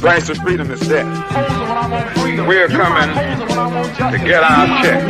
price of freedom is death. We're coming to get our check.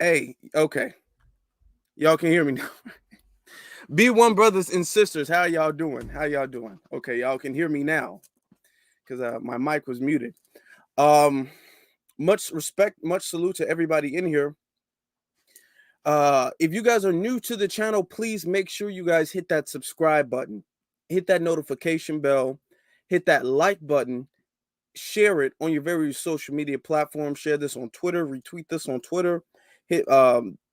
Hey, okay. Y'all can hear me now. B1 brothers and sisters, how y'all doing? How y'all doing? Okay, y'all can hear me now because my mic was muted. Much respect, much salute to everybody in here. If you guys are new to the channel, please make sure you guys hit that subscribe button, hit that notification bell, hit that like button, share it on your various social media platforms. Share this on Twitter, retweet this on Twitter,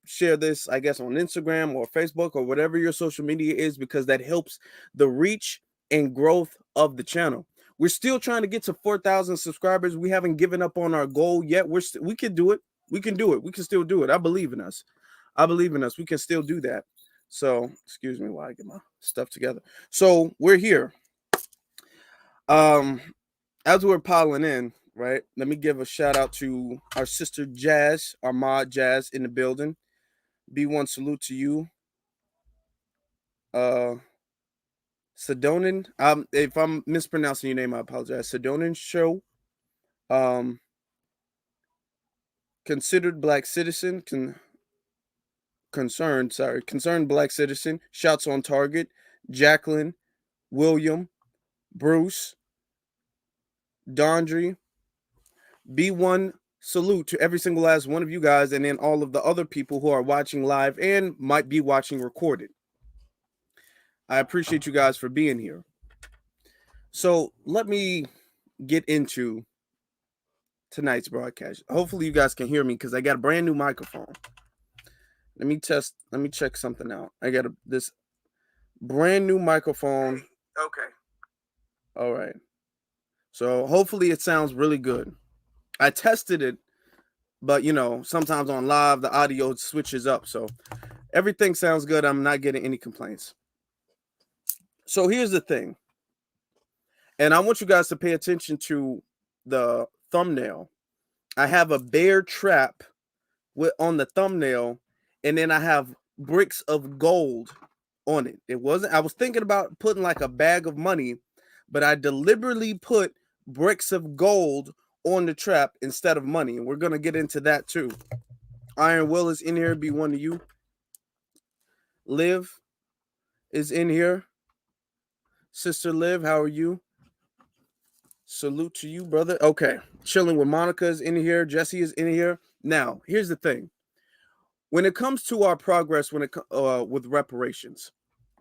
share this, I guess, on Instagram or Facebook or whatever your social media is, because that helps the reach and growth of the channel. We're still trying to get to 4,000 subscribers. We haven't given up on our goal yet. We can do it. We can do it. We can still do it. I believe in us. I believe in us. We can still do that. So, excuse me while I get my stuff together. So we're here. As we're piling in, right? Let me give a shout out to our sister Jazz, our mod Jazz in the building. B1 salute to you. Sedonin. If I'm mispronouncing your name, I apologize. Sedonin show. Considered black citizen. Concerned black citizen. Shots on target. Jacqueline, William, Bruce, Dondry. B1 salute to every single last one of you guys, and then all of the other people who are watching live and might be watching recorded. I appreciate you guys for being here. So let me get into tonight's broadcast. Hopefully you guys can hear me because I got a brand new microphone. Let me check something out. I got this brand new microphone. Okay. All right. So hopefully it sounds really good. I tested it, but you know, sometimes on live the audio switches up. So everything sounds good. I'm not getting any complaints. So here's the thing. And I want you guys to pay attention to the thumbnail. I have a bear trap on the thumbnail, and then I have bricks of gold on it. I was thinking about putting like a bag of money, but I deliberately put bricks of gold on the trap instead of money. And we're going to get into that too. Iron Will is in here. Be one of you. Liv is in here. Sister Liv, how are you? Salute to you, brother. Okay. Chilling with Monica is in here. Jesse is in here. Now, here's the thing. When it comes to our progress with reparations,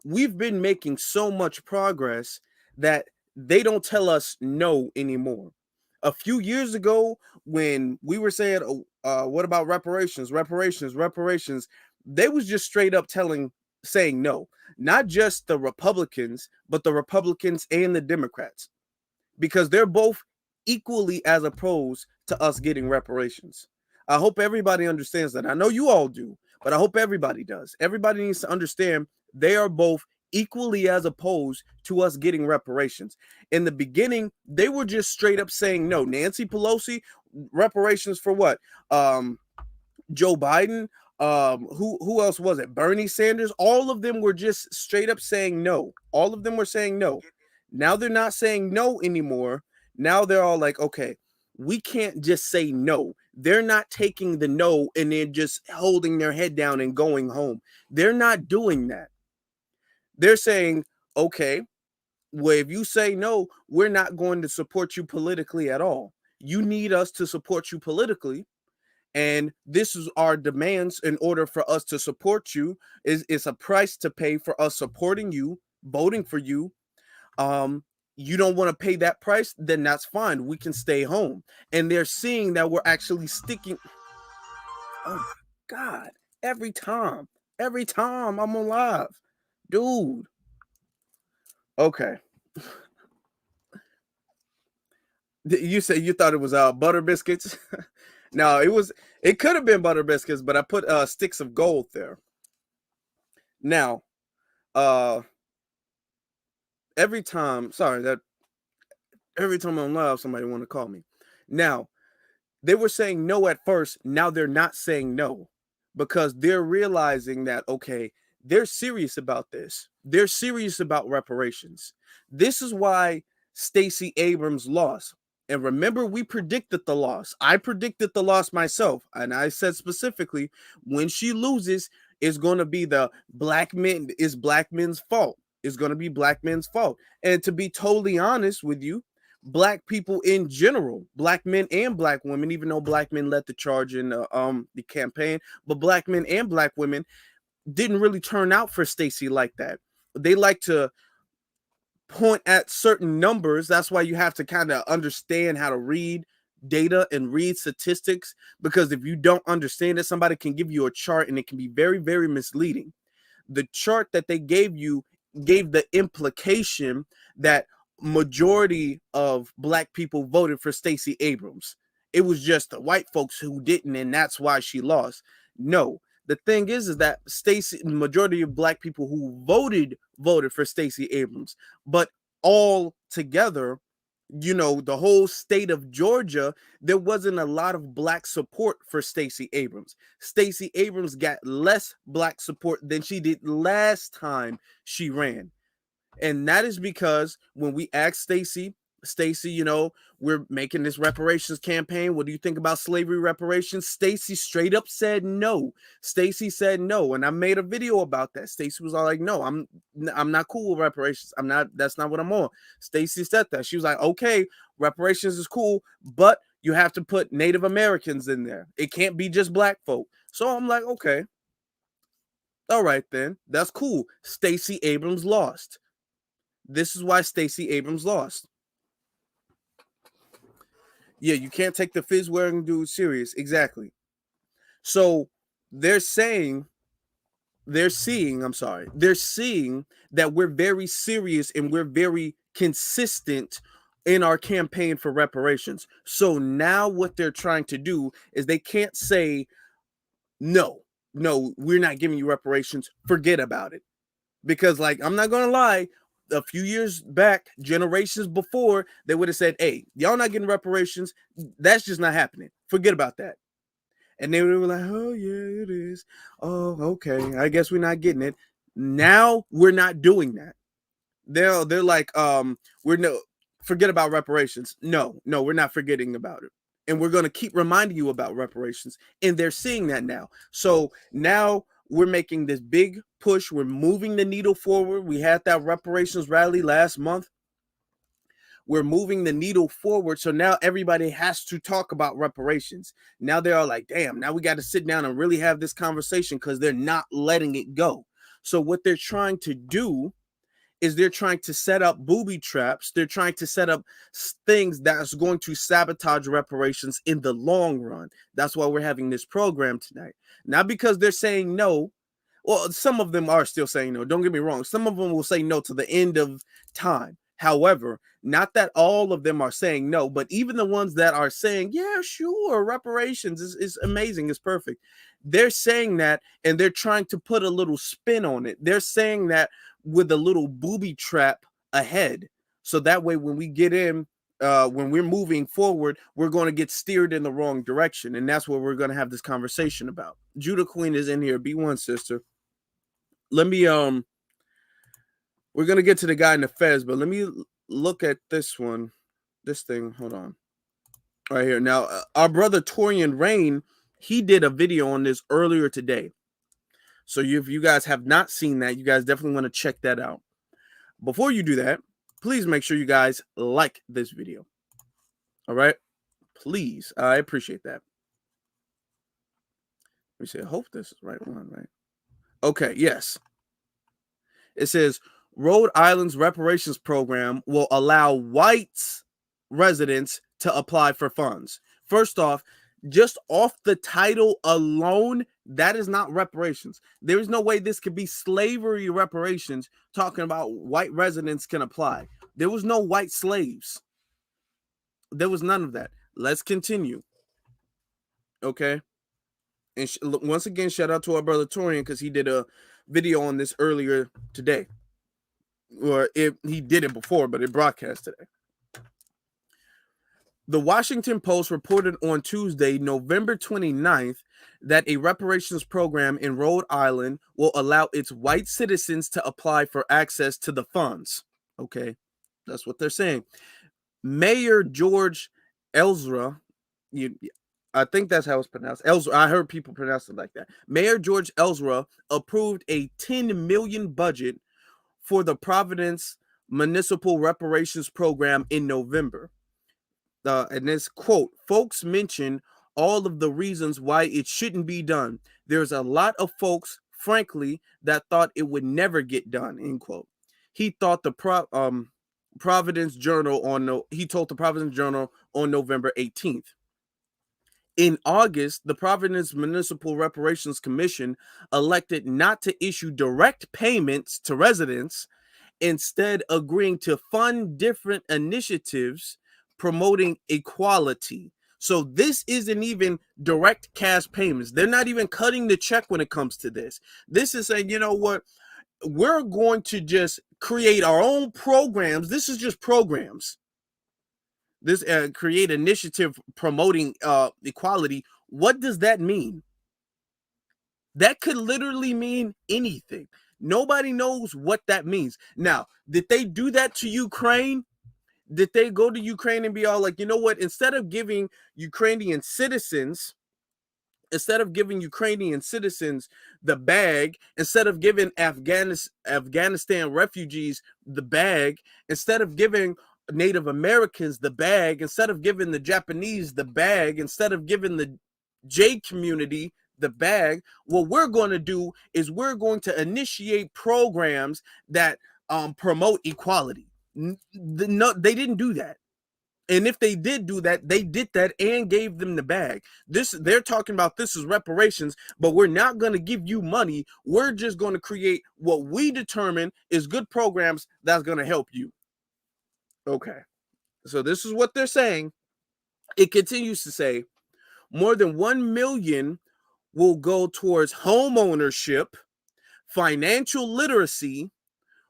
we've been making so much progress that they don't tell us no anymore. A few years ago, when we were saying, what about reparations, they was just straight up saying no. Not just the Republicans, but the Republicans and the Democrats, because they're both equally as opposed to us getting reparations. I hope everybody understands that. I know you all do, but I hope everybody does. Everybody needs to understand they are both equally as opposed to us getting reparations. In the beginning, they were just straight up saying no. Nancy Pelosi, reparations for what? Joe Biden, who else was it? Bernie Sanders. All of them were just straight up saying no. All of them were saying no. Now they're not saying no anymore. Now they're all like, okay, we can't just say no. They're not taking the no and they're just holding their head down and going home. They're not doing that. They're saying, okay, well, if you say no, we're not going to support you politically at all. You need us to support you politically. And this is our demands in order for us to support you. It's a price to pay for us supporting you, voting for you. You don't want to pay that price, then that's fine. We can stay home. And they're seeing that we're actually sticking. Oh, God. every time I'm on live, dude. Okay. You said you thought it was butter biscuits. No, it could have been butter biscuits, but I put sticks of gold there. Now, every time I'm live, somebody want to call me. Now, they were saying no at first. Now they're not saying no because they're realizing that, okay, they're serious about this. They're serious about reparations. This is why Stacey Abrams lost. And remember, we predicted the loss. I predicted the loss myself. And I said specifically, when she loses, it's going to be black men's fault. It's going to be black men's fault. And to be totally honest with you, black people in general, black men and black women, even though black men led the charge in the campaign, but black men and black women didn't really turn out for Stacey like that. They like to point at certain numbers. That's why you have to kind of understand how to read data and read statistics, because if you don't understand it, somebody can give you a chart and it can be very, very misleading. The chart that they gave you gave the implication that majority of black people voted for Stacey Abrams. It was just the white folks who didn't, and that's why she lost. No, the thing is that the majority of black people who voted for Stacey Abrams, but all together, the whole state of Georgia, there wasn't a lot of black support for Stacey Abrams. Stacey Abrams got less black support than she did last time she ran. And that is because when we asked Stacey, we're making this reparations campaign. What do you think about slavery reparations? Stacey straight up said no. Stacey said no. And I made a video about that. Stacey was all like, no, I'm not cool with reparations. That's not what I'm on. Stacey said that. She was like, okay, reparations is cool, but you have to put Native Americans in there. It can't be just black folk. So I'm like, okay. All right, then. That's cool. Stacey Abrams lost. This is why Stacey Abrams lost. Yeah, you can't take the fizz wearing dude serious. Exactly. So they're seeing that we're very serious and we're very consistent in our campaign for reparations. So now what they're trying to do is they can't say, no, we're not giving you reparations. Forget about it. Because, like, I'm not going to lie, a few years back, generations before, they would have said, hey, y'all not getting reparations. That's just not happening. Forget about that. And they were like, oh, yeah, it is. Oh, okay. I guess we're not getting it. Now we're not doing that. They're like, forget about reparations. No, we're not forgetting about it. And we're going to keep reminding you about reparations. And they're seeing that now. So now we're making this big push. We're moving the needle forward. We had that reparations rally last month. We're moving the needle forward. So now everybody has to talk about reparations. Now they're all like, damn, now we got to sit down and really have this conversation because they're not letting it go. So what they're trying to do is they're trying to set up booby traps. They're trying to set up things that's going to sabotage reparations in the long run. That's why we're having this program tonight. Not because they're saying no. Well, some of them are still saying no. Don't get me wrong. Some of them will say no to the end of time. However, not that all of them are saying no, but even the ones that are saying, yeah, sure, reparations is amazing, it's perfect. They're saying that, and they're trying to put a little spin on it. They're saying that with a little booby trap ahead. So that way, when we get in, when we're moving forward, we're going to get steered in the wrong direction. And that's what we're going to have this conversation about. Judah Queen is in here. B1 sister. Let me, we're going to get to the guy in the fez, but let me look at this one. This thing, hold on. Right here. Now, our brother Torian Rain, he did a video on this earlier today. So if you guys have not seen that, you guys definitely want to check that out. Before you do that, please make sure you guys like this video. All right? Please. I appreciate that. Let me see. I hope this is the right one, right? Okay, yes. It says, Rhode Island's reparations program will allow white residents to apply for funds. First off, just off the title alone, That is not reparations. There is no way this could be slavery reparations talking about white residents can apply. There was no white slaves. There was none of that. Let's continue. Okay. And once again, shout out to our brother Torian because he did a video on this earlier today. Or he did it before, but it broadcast today. The Washington Post reported on Tuesday, November 29th, that a reparations program in Rhode Island will allow its white citizens to apply for access to the funds. Okay, that's what they're saying. Mayor George Elzra, I think that's how it's pronounced. Elzra, I heard people pronounce it like that. Mayor George Elzra approved a $10 million budget for the Providence Municipal Reparations Program in November. And this quote, folks mention all of the reasons why it shouldn't be done. There's a lot of folks, frankly, that thought it would never get done, end quote. He thought the Providence Journal he told the Providence Journal on November 18th. In August, the Providence Municipal Reparations Commission elected not to issue direct payments to residents, instead agreeing to fund different initiatives promoting equality. So this isn't even direct cash payments. They're not even cutting the check when it comes to this. This is saying, you know what? We're going to just create our own programs. This is just programs. This create initiative promoting equality. What does that mean? That could literally mean anything. Nobody knows what that means. Now, did they do that to Ukraine? Did they go to Ukraine and be all like, you know what? Instead of giving Ukrainian citizens the bag, instead of giving Afghanistan refugees the bag, instead of giving Native Americans the bag, instead of giving the Japanese the bag, instead of giving the J community the bag, what we're going to do is we're going to initiate programs that promote equality. No, they didn't do that. And if they did do that, they did that and gave them the bag. They're talking about this is reparations, but we're not going to give you money. We're just going to create what we determine is good programs that's going to help you. Okay. So this is what they're saying. It continues to say more than 1 million will go towards home ownership, financial literacy,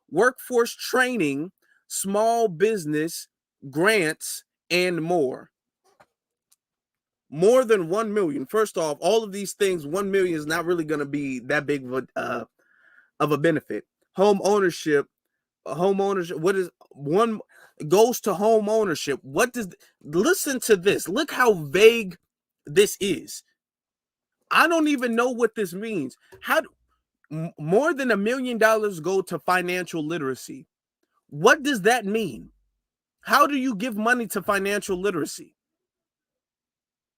workforce training, small business, grants, and more. More than 1 million. First off, all of these things, 1 million is not really going to be that big of a benefit. Home ownership, what is one goes to home ownership? What does, listen to this. Look how vague this is. I don't even know what this means. How more than $1 million go to financial literacy? What does that mean? How do you give money to financial literacy?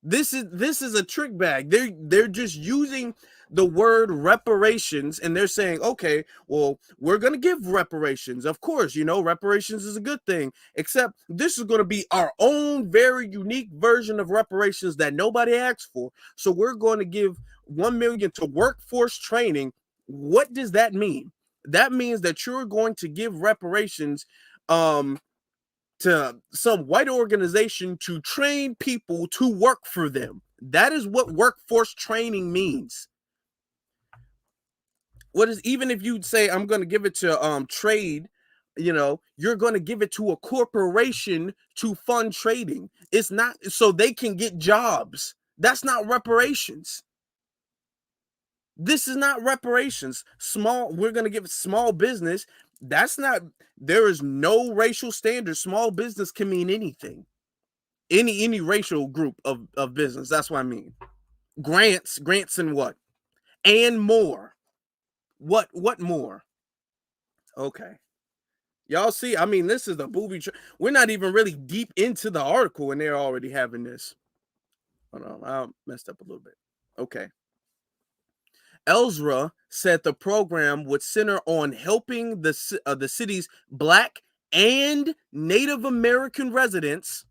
This is a trick bag. They're just using the word reparations and they're saying, okay, well, we're going to give reparations. Of course, reparations is a good thing, except this is going to be our own very unique version of reparations that nobody asked for. So we're going to give 1 million to workforce training. What does that mean? That means that you're going to give reparations to some white organization to train people to work for them. That is what workforce training means. What is, even if you say I'm going to give it to trade, you're going to give it to a corporation to fund trading. It's not so they can get jobs. That's not reparations. This is not reparations. We're going to give small business. That's not, there is no racial standard. Small business can mean anything. Any racial group of business. That's what I mean. Grants and what? And more. What more? Okay. Y'all see, I mean, this is the Booby. We're not even really deep into the article and they're already having this. Hold on, I messed up a little bit. Okay. Elzra said the program would center on helping the city's Black and Native American residents,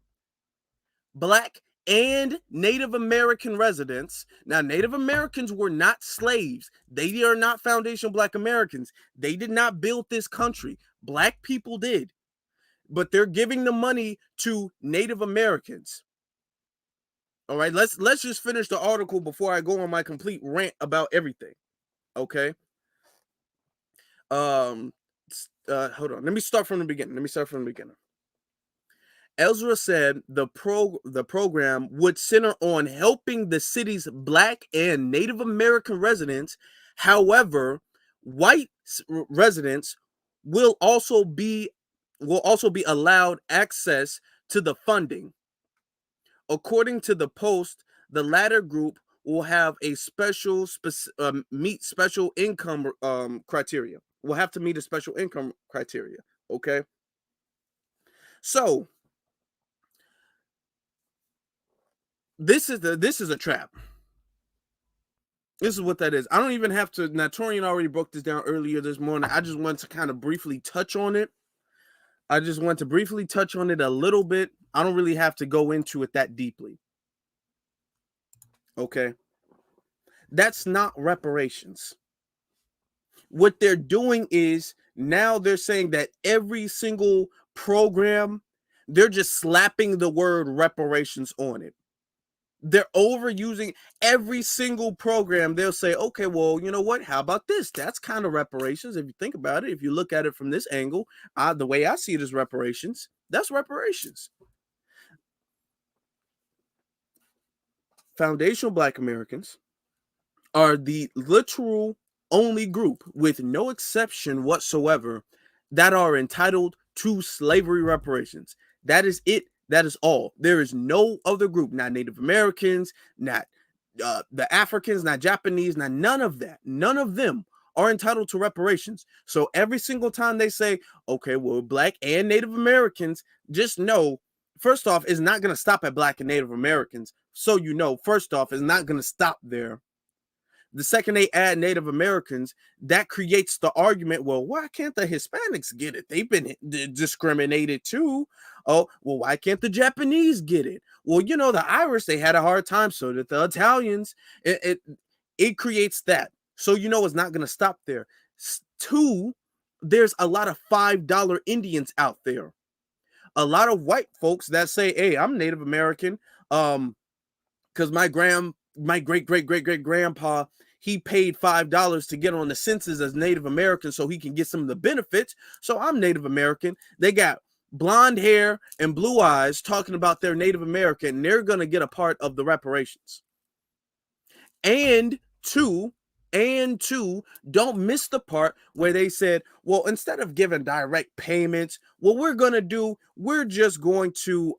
Black and Native American residents. Now, Native Americans were not slaves. They are not foundational Black Americans. They did not build this country. Black people did. But they're giving the money to Native Americans. All right, let's just finish the article before I go on my complete rant about everything. Okay. Hold on. Let me start from the beginning. Ezra said the program would center on helping the city's Black and Native American residents. However, white residents will also be allowed access to the funding. According to the Post, the latter group will have a meet special income criteria. Will have to meet a special income criteria. Okay. So this is a trap. This is what that is. I don't even have to. Now, Torian already broke this down earlier this morning. I just wanted to kind of briefly touch on it. a little bit. I don't really have to go into it that deeply. Okay. That's not reparations. What they're doing is now they're saying that every single program, they're just slapping the word reparations on it. They're overusing every single program. They'll say, okay, well, you know what? How about this? That's kind of reparations. If you think about it, if you look at it from this angle, the way I see it is reparations. That's reparations. Foundational Black Americans are the literal only group, with no exception whatsoever, that are entitled to slavery reparations. That is it. That is all. There is no other group, not Native Americans, not the Africans, not Japanese, not none of that. None of them are entitled to reparations. So every single time they say, okay, well, Black and Native Americans, just know, first off, it's not going to stop at Black and Native Americans. So, first off, it's not going to stop there. The second they add Native Americans, that creates the argument, well, why can't the Hispanics get it? They've been discriminated too. Oh, well, why can't the Japanese get it? Well, the Irish, they had a hard time, so did the Italians. It creates that. So, it's not going to stop there. Two, there's a lot of $5 Indians out there. A lot of white folks that say, hey, I'm Native American, because my great-great-great-great-grandpa, he paid $5 to get on the census as Native American so he can get some of the benefits. So I'm Native American. They got blonde hair and blue eyes talking about their Native American, and they're going to get a part of the reparations. And two, don't miss the part where they said, well, instead of giving direct payments, what we're going to do, we're just going to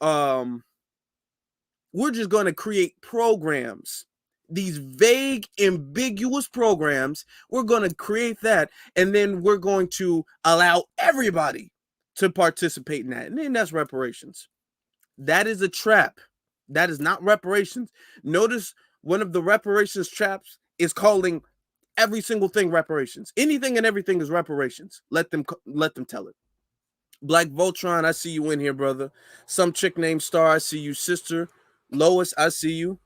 create programs. These vague, ambiguous programs, we're going to create that, and then we're going to allow everybody to participate in that. And then that's reparations. That is a trap. That is not reparations. Notice one of the reparations traps is calling every single thing reparations. Anything and everything is reparations. Let them tell it. Black Voltron, I see you in here, brother. Some chick named Star, I see you. Sister Lois, I see you.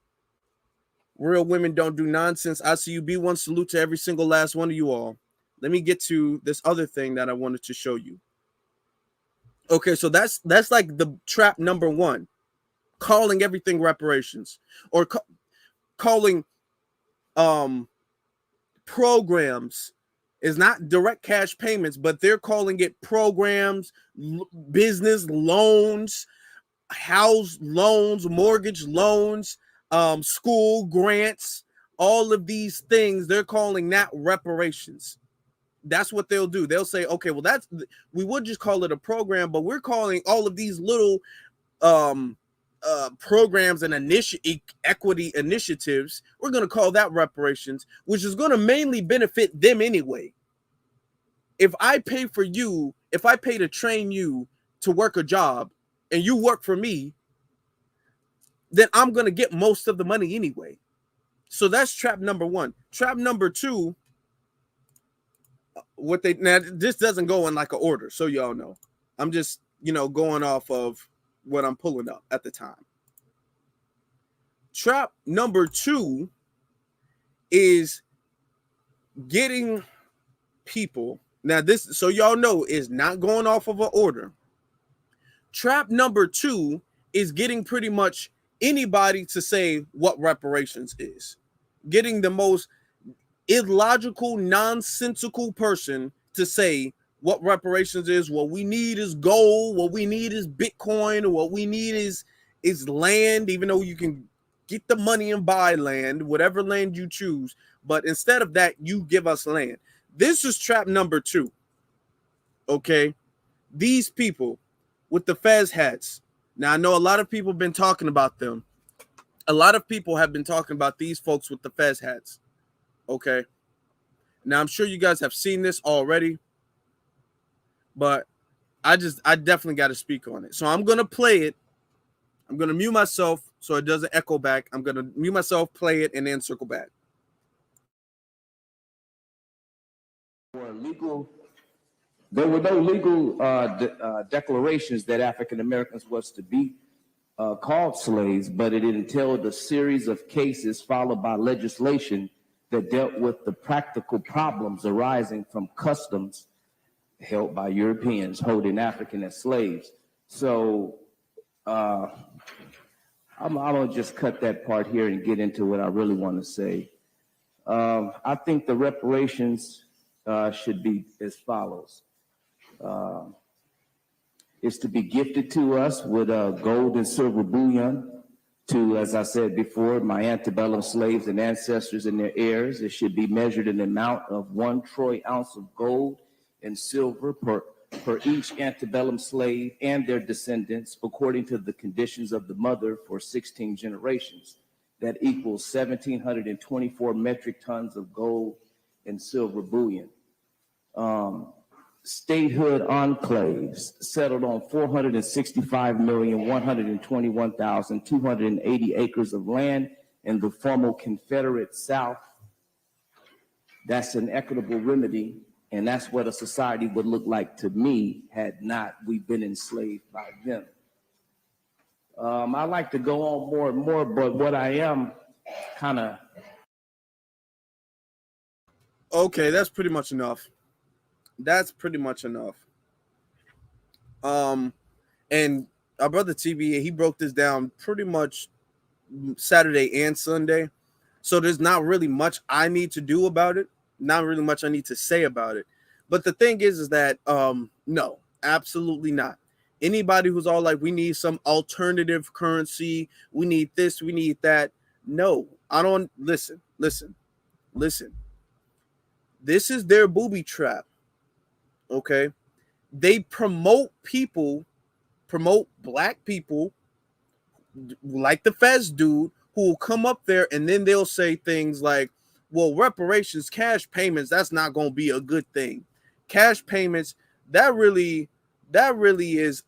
Real women don't do nonsense, I see you. B1, salute to every single last one of you all. Let me get to this other thing that I wanted to show you. Okay, so that's like the trap number one, calling everything reparations, or calling programs is not direct cash payments, but they're calling it programs, business loans, house loans, mortgage loans, school grants, all of these things. They're calling that reparations. That's what they'll do. They'll say, okay, well, we would just call it a program, but we're calling all of these little programs and equity initiatives, we're going to call that reparations, which is going to mainly benefit them anyway. If I pay to train you to work a job and you work for me, then I'm going to get most of the money anyway. So that's trap number one. Trap number two, now this doesn't go in like an order, so y'all know. I'm just, going off of what I'm pulling up at the time. Trap number 2 is getting people. Now, this, so y'all know, is not going off of an order. Trap number 2 is getting pretty much anybody to say what reparations is. Getting the most illogical, nonsensical person to say what reparations is. What we need is gold. What we need is Bitcoin. Or what we need is land, even though you can get the money and buy land, whatever land you choose. But instead of that, you give us land. This is trap number 2. Okay. These people with the Fez hats. Now, I know a lot of people have been talking about them. A lot of people have been talking about these folks with the Fez hats. Okay. Now, I'm sure you guys have seen this already, but I definitely got to speak on it. So I'm going to play it. I'm going to mute myself so it doesn't echo back. I'm going to mute myself, play it, and then circle back. There were no legal declarations that African Americans was to be called slaves, but it entailed a series of cases followed by legislation that dealt with the practical problems arising from customs held by Europeans holding African as slaves. So I'm gonna just cut that part here and get into what I really want to say. I think the reparations should be as follows. Is to be gifted to us with gold and silver bullion to, as I said before, my antebellum slaves and ancestors and their heirs. It should be measured in the amount of 1 troy ounce of gold and silver per each antebellum slave and their descendants, according to the conditions of the mother for 16 generations. That equals 1,724 metric tons of gold and silver bullion. Statehood enclaves settled on 465,121,280 acres of land in the former Confederate South. That's an equitable remedy, and that's what a society would look like to me had not we been enslaved by them. I like to go on more and more, but what I am kind of... Okay, that's pretty much enough. That's pretty much enough. And our brother TV, he broke this down pretty much Saturday and Sunday. So there's not really much I need to do about it. Not really much I need to say about it. But the thing is that no, absolutely not. Anybody who's all like, we need some alternative currency, we need this, we need that. No, I don't. Listen. This is their booby trap. Okay, they promote black people like the Fez dude who will come up there and then they'll say things like, well, reparations, cash payments, that's not going to be a good thing. Cash payments, that really is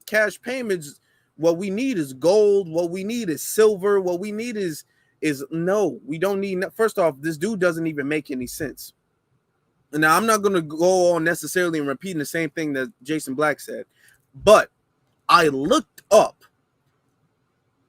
cash payments. What we need is gold. What we need is silver. What we need is no, we don't need. First off, this dude doesn't even make any sense. Now, I'm not going to go on necessarily and repeating the same thing that Jason Black said, but I looked up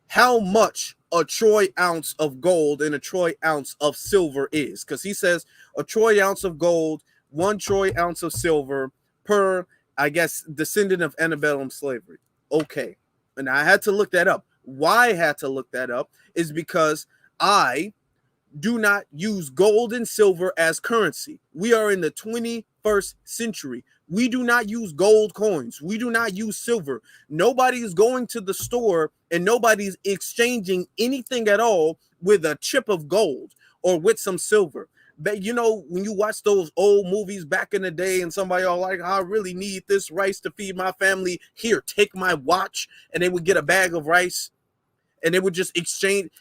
how much a troy ounce of gold and a troy ounce of silver is, because he says a troy ounce of gold, 1 troy ounce of silver per, I guess, descendant of antebellum slavery. Okay. And I had to look that up. Why I had to look that up is because I do not use gold and silver as currency. We are in the 21st century. We do not use gold coins. We do not use silver. Nobody is going to the store and nobody's exchanging anything at all with a chip of gold or with some silver. But you know, when you watch those old movies back in the day and somebody all like, I really need this rice to feed my family. Here, take my watch. And they would get a bag of rice and they would just exchange.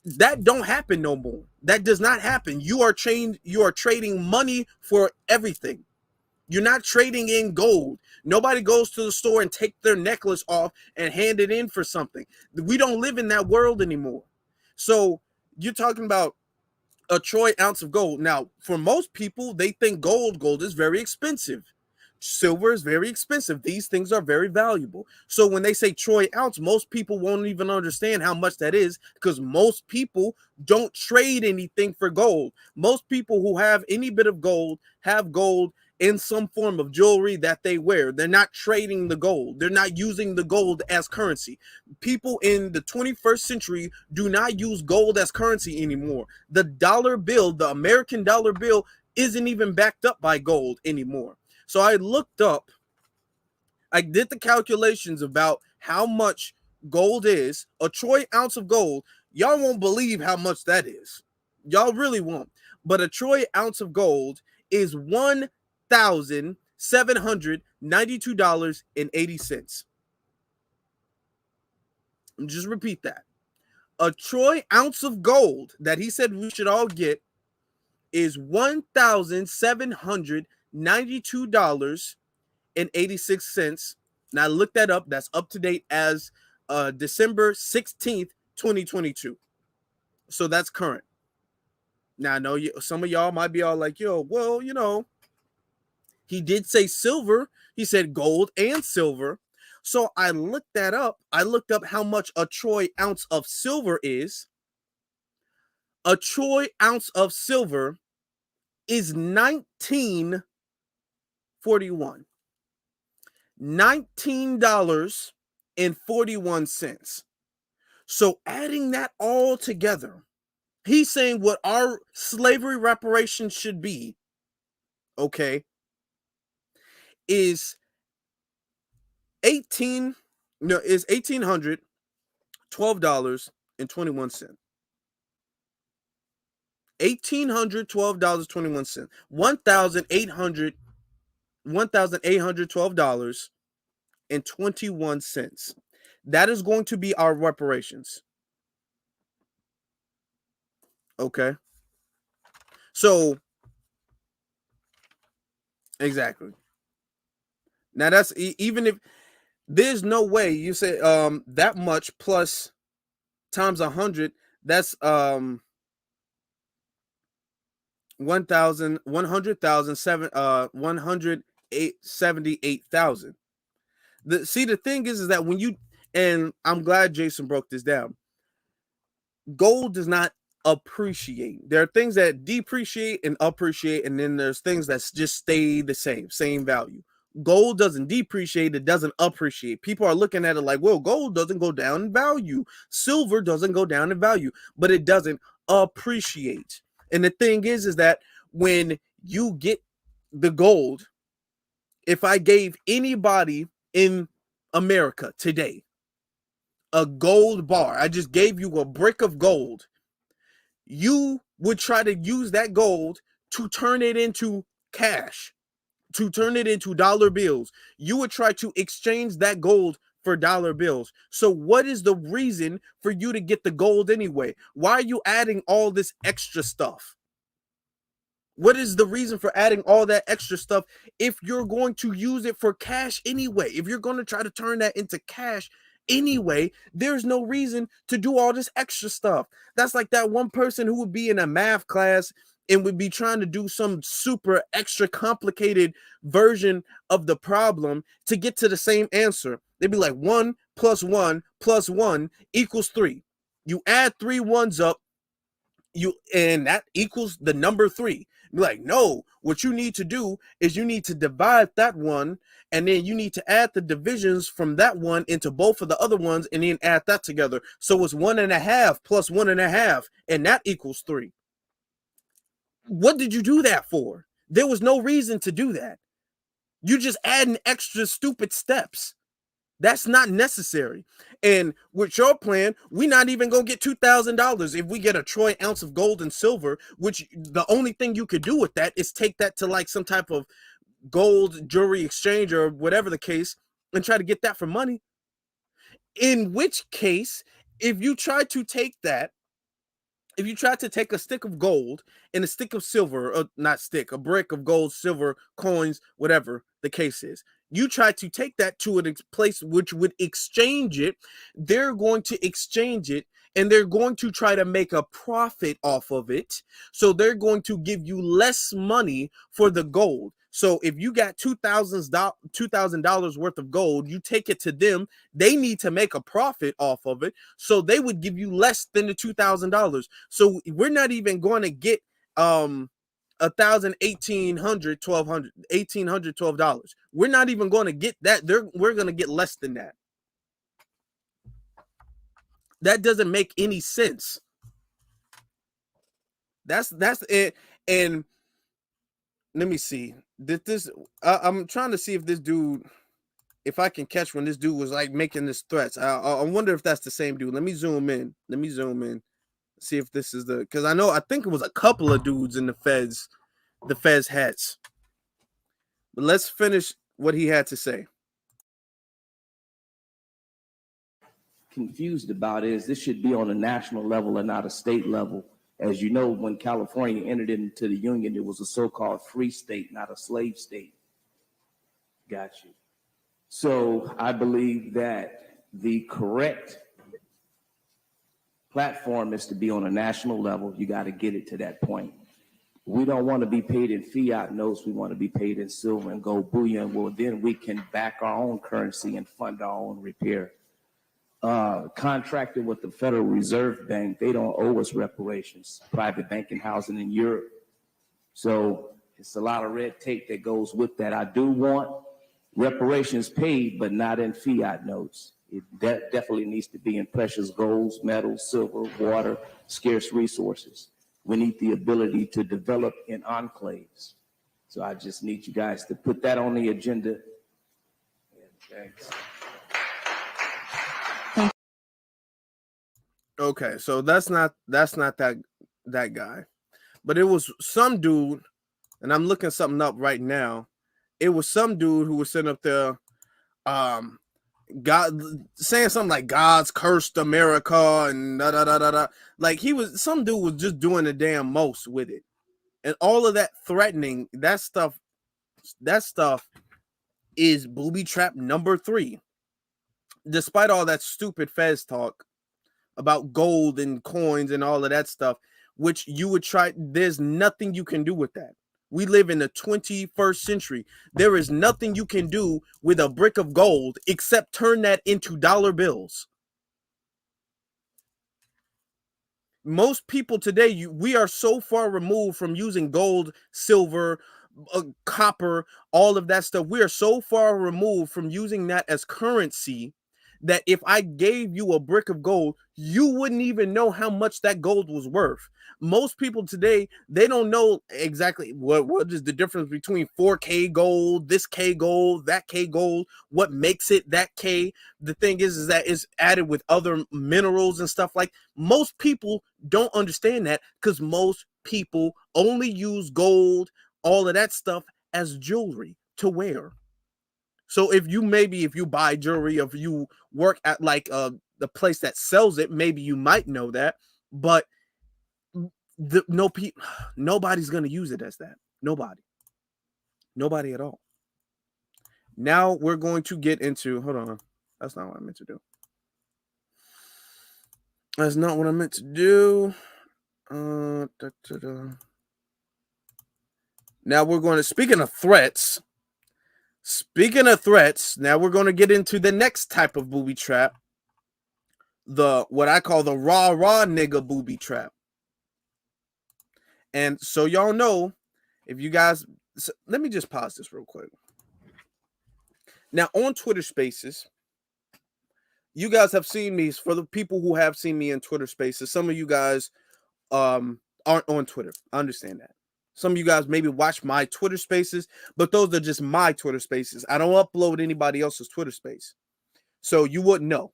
That don't happen no more. That does not happen. You are trading money for everything. You're not trading in gold. Nobody goes to the store and take their necklace off and hand it in for something. We don't live in that world anymore. So you're talking about a troy ounce of gold. Now, for most people, they think gold is very expensive. Silver is very expensive. These things are very valuable. So when they say troy ounce, most people won't even understand how much that is, because most people don't trade anything for gold. Most people who have any bit of gold have gold in some form of jewelry that they wear. They're not trading the gold. They're not using the gold as currency. People in the 21st century do not use gold as currency anymore. The dollar bill, the American dollar bill, isn't even backed up by gold anymore. So I looked up, I did the calculations about how much gold is. A troy ounce of gold, y'all won't believe how much that is. Y'all really won't. But a troy ounce of gold is $1,792.80. Just repeat that. A troy ounce of gold that he said we should all get is $1,792.86. Now look that up. That's up to date as December 16th, 2022. So that's current. Now I know some of y'all might be all like, yo, well, he did say silver. He said gold and silver. So I looked that up. I looked up how much a troy ounce of silver is. A troy ounce of silver is $19.41. $19.41. So adding that all together, he's saying what our slavery reparations should be, okay, is $1,812.21. $1,812.21. $1,812.21. That is going to be our reparations. Okay. So exactly. Now that's even if there's no way you say that much plus times 100, that's 178,000. The thing is that when you, and I'm glad Jason broke this down, gold does not appreciate. There are things that depreciate and appreciate, and then there's things that just stay the same value. Gold doesn't depreciate, it doesn't appreciate. People are looking at it like, well, gold doesn't go down in value, silver doesn't go down in value, but it doesn't appreciate. And the thing is that when you get the gold, if I gave anybody in America today a gold bar, I just gave you a brick of gold, you would try to use that gold to turn it into cash, to turn it into dollar bills. You would try to exchange that gold for dollar bills. So what is the reason for you to get the gold anyway? Why are you adding all this extra stuff? What is the reason for adding all that extra stuff if you're going to use it for cash anyway? If you're going to try to turn that into cash anyway, there's no reason to do all this extra stuff. That's like that one person who would be in a math class and would be trying to do some super extra complicated version of the problem to get to the same answer. They'd be like 1 + 1 + 1 = 3. You add 3 ones up, and that equals the number 3. Be like, no, what you need to do is you need to divide that one, and then you need to add the divisions from that one into both of the other ones, and then add that together. So it's 1.5 + 1.5, and that equals 3. What did you do that for? There was no reason to do that. You just adding extra stupid steps. That's not necessary. And with your plan, we're not even going to get $2,000 if we get a troy ounce of gold and silver, which the only thing you could do with that is take that to like some type of gold jewelry exchange or whatever the case and try to get that for money. In which case, if you try to take that, if you try to take a stick of gold and a stick of silver, or not stick, a brick of gold, silver, coins, whatever the case is, you try to take that to a place which would exchange it, they're going to exchange it and they're going to try to make a profit off of it. So they're going to give you less money for the gold. So if you got $2,000 worth of gold, you take it to them. They need to make a profit off of it, so they would give you less than the $2,000. So we're not even going to get $1,000, $1,800, $1,200, $1,800, $12. We're not even going to get that. We're going to get less than that. That doesn't make any sense. That's it. And let me see. I'm trying to see if this dude, if I can catch when this dude was like making this threats. I wonder if that's the same dude. Let me zoom in. See if this is because I think it was a couple of dudes in the feds hats. But let's finish what he had to say. Confused about is this should be on a national level and not a state level. As you know, when California entered into the Union, it was a so-called free state, not a slave state. Got you. So I believe that the correct platform is to be on a national level. You got to get it to that point. We don't want to be paid in fiat notes. We want to be paid in silver and gold bullion. Well, then we can back our own currency and fund our own repair. Contracted with the Federal Reserve Bank, they don't owe us reparations. Private banking housing in Europe. So it's a lot of red tape that goes with that. I do want reparations paid, but not in fiat notes. It definitely needs to be in precious golds, metals, silver, water, scarce resources. We need the ability to develop in enclaves. So I just need you guys to put that on the agenda. Thanks. Okay, so that's not that guy, but it was some dude, and I'm looking something up right now. It was some dude who was sitting up there, God saying something like God's cursed America and da da da da da. Like some dude was just doing the damn most with it, and all of that threatening, that stuff is booby trap number 3. Despite all that stupid Fez talk about gold and coins and all of that stuff, which you would try, there's nothing you can do with that. We live in the 21st century. There is nothing you can do with a brick of gold except turn that into dollar bills. Most people today, we are so far removed from using gold, silver, copper, all of that stuff. We are so far removed from using that as currency that if I gave you a brick of gold, you wouldn't even know how much that gold was worth. Most people today, they don't know exactly what is the difference between 4K gold, this K gold, that K gold, what makes it that K. The thing is that it's added with other minerals and stuff. Like, most people don't understand that because most people only use gold, all of that stuff, as jewelry to wear. So if you buy jewelry, if you work at like the place that sells it, maybe you might know that, but nobody's gonna use it as that. Nobody at all. Now we're going to get into, hold on, that's not what I meant to do. That's not what I meant to do. Now we're going to, speaking of threats, now we're going to get into the next type of booby trap. What I call the raw nigga booby trap. And so y'all know, if you guys, let me just pause this real quick. Now on Twitter Spaces, you guys have seen me. For the people who have seen me in Twitter Spaces, some of you guys aren't on Twitter. I understand that. Some of you guys maybe watch my Twitter Spaces, but those are just my Twitter Spaces. I don't upload anybody else's Twitter Space, so you wouldn't know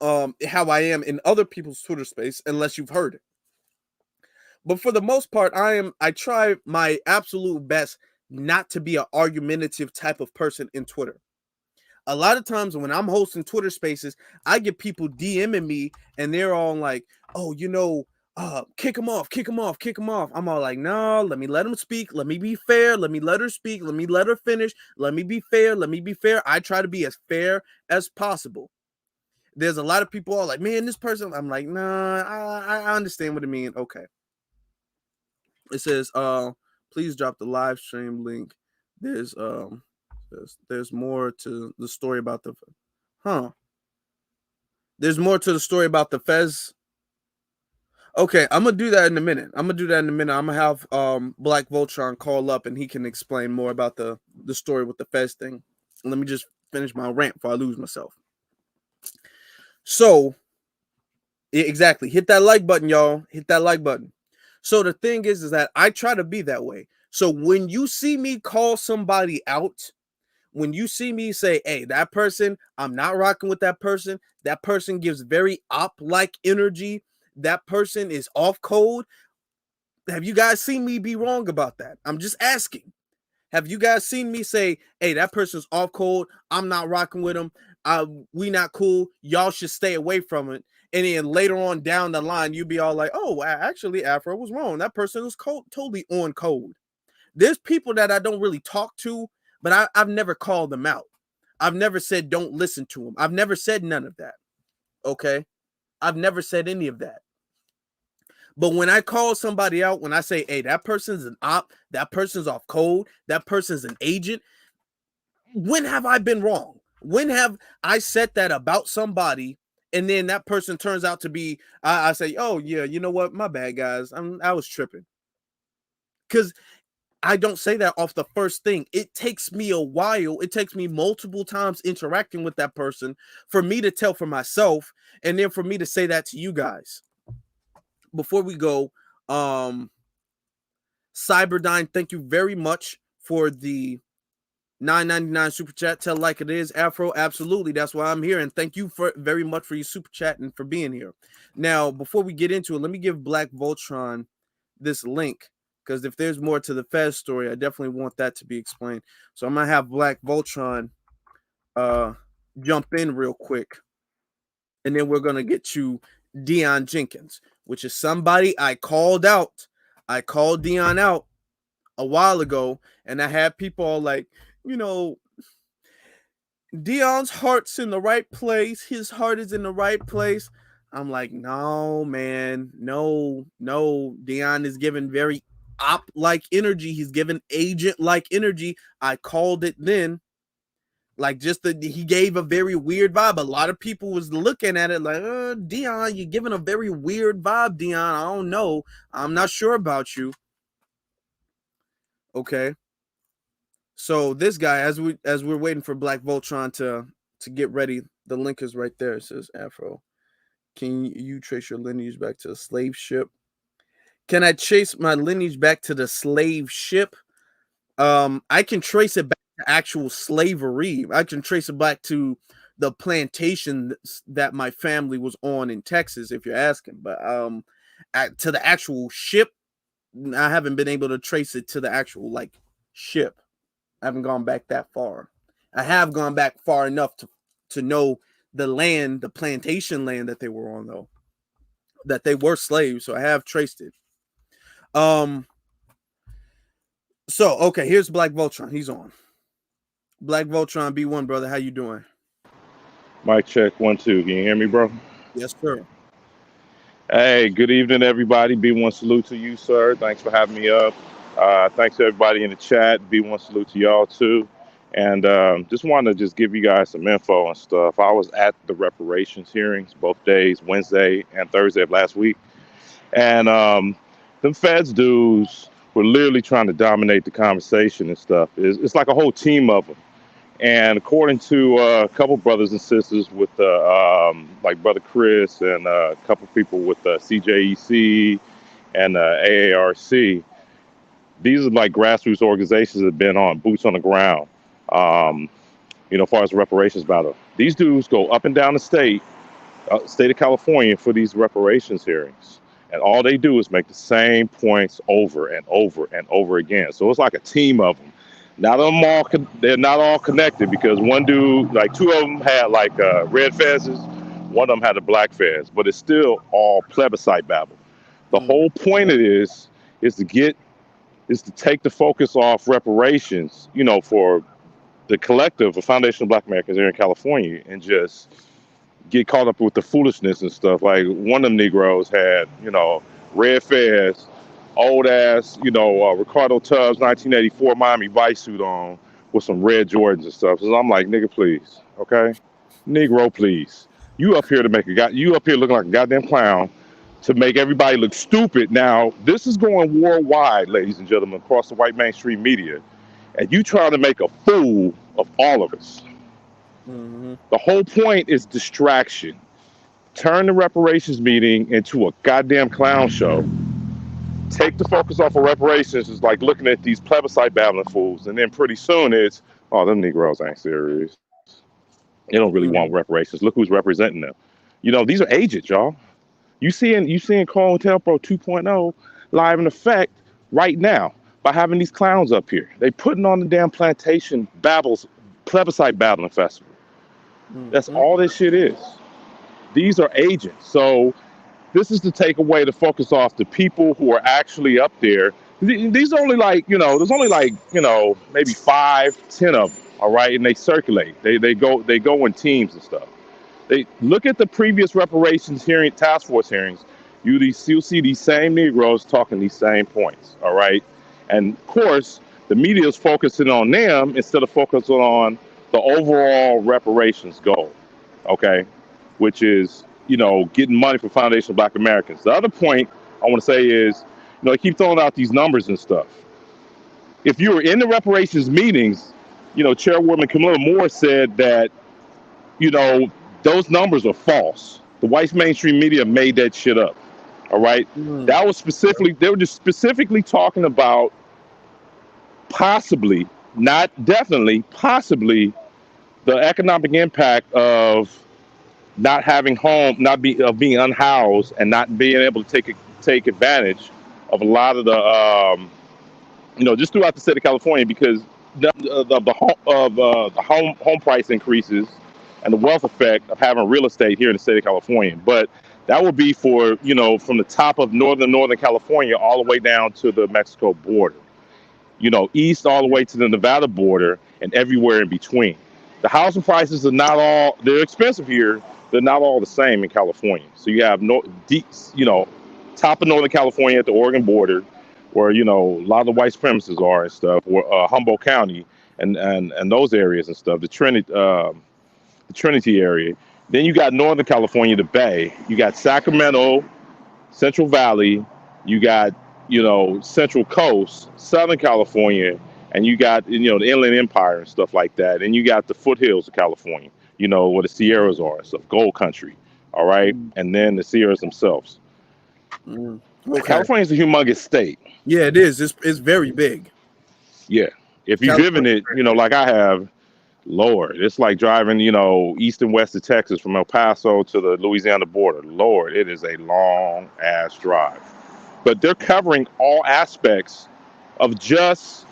how I am in other people's Twitter Space unless you've heard it. But for the most part, I try my absolute best not to be an argumentative type of person in Twitter. A lot of times when I'm hosting Twitter Spaces, I get people DMing me and they're all like, oh, kick him off. I'm all like, no, let me let him speak. Let me be fair. Let me let her speak. Let me let her finish. Let me be fair. I try to be as fair as possible. There's a lot of people all like, man, this person. I'm like, nah, I understand what I mean. Okay. It says, Please drop the live stream link. There's more to the story about the There's more to the story about the Fez. Okay, I'm gonna do that in a minute. I'm gonna have Black Voltron call up and he can explain more about the story with the Fez thing. Let me just finish my rant before I lose myself. So, exactly. Hit that like button, y'all. Hit that like button. So the thing is that I try to be that way. So when you see me call somebody out, when you see me say, hey, that person, I'm not rocking with that person gives very op-like energy, that person is off code. Have you guys seen me be wrong about that? I'm just asking. Have you guys seen me say, hey, that person's off code, I'm not rocking with them, we not cool, y'all should stay away from it? And then later on down the line, you be all like, oh, actually, Afro was wrong. That person was totally on code. There's people that I don't really talk to, but I've never called them out. I've never said don't listen to them. I've never said none of that. Okay? I've never said any of that. But when I call somebody out, when I say, hey, that person's an op, that person's off code, that person's an agent, when have I been wrong? When have I said that about somebody and then that person turns out to be, I say, oh, yeah, you know what? My bad, guys. I was tripping. Because I don't say that off the first thing. It takes me a while. It takes me multiple times interacting with that person for me to tell for myself and then for me to say that to you guys. Before we go, Cyberdyne, thank you very much for the $9.99 super chat. Tell like it is, Afro. Absolutely, that's why I'm here, and thank you very much for your super chat and for being here. Now, before we get into it, let me give Black Voltron this link, because if there's more to the Fez story, I definitely want that to be explained. So I'm gonna have Black Voltron jump in real quick, and then we're gonna get you Dion Jenkins, which is somebody I called out. I called Dion out a while ago, and I had people all like, you know, Dion's heart's in the right place. His heart is in the right place. I'm like, no, man, no. Dion is giving very op-like energy. He's giving agent-like energy. I called it then. Like, he gave a very weird vibe. A lot of people was looking at it like, Dion, you're giving a very weird vibe, Dion. I don't know. I'm not sure about you. Okay. So this guy, as we're waiting for Black Voltron to get ready, the link is right there. It says, Afro, can you trace your lineage back to the slave ship? Can I trace my lineage back to the slave ship? I can trace it back to actual slavery. I can trace it back to the plantation that my family was on in Texas, if you're asking. But to the actual ship, I haven't been able to trace it to the actual like ship. I haven't gone back that far. I have gone back far enough to know the land, the plantation land that they were on, though, that they were slaves. So I have traced it. So okay, here's Black Voltron. He's on. Black Voltron B1, brother. How you doing? Mic check 1 2. Can you hear me, bro? Yes, sir. Hey, good evening, everybody. B1 salute to you, sir. Thanks for having me up. Thanks to everybody in the chat. B1 salute to y'all too. And just wanted to give you guys some info and stuff. I was at the reparations hearings both days, Wednesday and Thursday of last week. And them Feds dudes were literally trying to dominate the conversation and stuff. It's like a whole team of them. And according to a couple brothers and sisters with like Brother Chris and a couple people with the CJEC and AARC, these are like grassroots organizations that have been on boots on the ground, as far as the reparations battle. These dudes go up and down the state of California for these reparations hearings. And all they do is make the same points over and over and over again. So it's like a team of them. They're not all connected, because one dude, like two of them had like red fezzes, one of them had a black fez, but it's still all plebiscite babble. The whole point of this is to take the focus off reparations, for the collective, the Foundation of Black Americans here in California, and just get caught up with the foolishness and stuff. Like one of them Negroes had, red fez, old ass, Ricardo Tubbs 1984 Miami Vice suit on with some red Jordans and stuff. So I'm like, nigga, please, okay, Negro, please. You up here to make you up here looking like a goddamn clown to make everybody look stupid. Now this is going worldwide, ladies and gentlemen, across the white mainstream media, and you trying to make a fool of all of us. Mm-hmm. The whole point is distraction. Turn the reparations meeting into a goddamn clown show. Take the focus off of reparations. It's like looking at these plebiscite battling fools, and then pretty soon it's, oh, them Negroes ain't serious. They don't really want Mm-hmm. reparations. Look who's representing them. These are agents, y'all. You seeing COINTELPRO 2.0 live in effect right now by having these clowns up here. They putting on the damn plantation plebiscite battling festival. That's Mm-hmm. all this shit is. These are agents. So this is to take away the focus off the people who are actually up there. These are only like, there's only like, maybe 5, 10 of them. All right. And they circulate. They go in teams and stuff. They look at the previous reparations task force hearings. You'll see these same Negroes talking these same points. All right. And of course, the media is focusing on them instead of focusing on the overall reparations goal. Okay. Which is, getting money for Foundation of Black Americans. The other point I want to say is, they keep throwing out these numbers and stuff. If you were in the reparations meetings, Chairwoman Camilla Moore said that, you know, those numbers are false. The white mainstream media made that shit up. All right. Mm-hmm. That was they were just specifically talking about possibly, not definitely, possibly the economic impact of not having home, of being unhoused, and not being able to take advantage of a lot of the, just throughout the state of California, because the home price increases and the wealth effect of having real estate here in the state of California. But that would be for, from the top of northern California all the way down to the Mexico border, east all the way to the Nevada border and everywhere in between. The housing prices are not all, they're expensive here. They're not all the same in California. So you have top of Northern California at the Oregon border, where, a lot of the white supremacists are and stuff, or Humboldt County and those areas and stuff, the Trinity area. Then you got Northern California, the Bay. You got Sacramento, Central Valley. You got, Central Coast, Southern California, and you got, the Inland Empire and stuff like that. And you got the foothills of California, where the Sierras are and stuff, Gold Country. All right. And then the Sierras themselves. Okay. California is a humongous state. Yeah, it is. It's very big. Yeah. If you've driven it, like I have, Lord, it's like driving, east and west of Texas from El Paso to the Louisiana border. Lord, it is a long ass drive. But they're covering all aspects of just,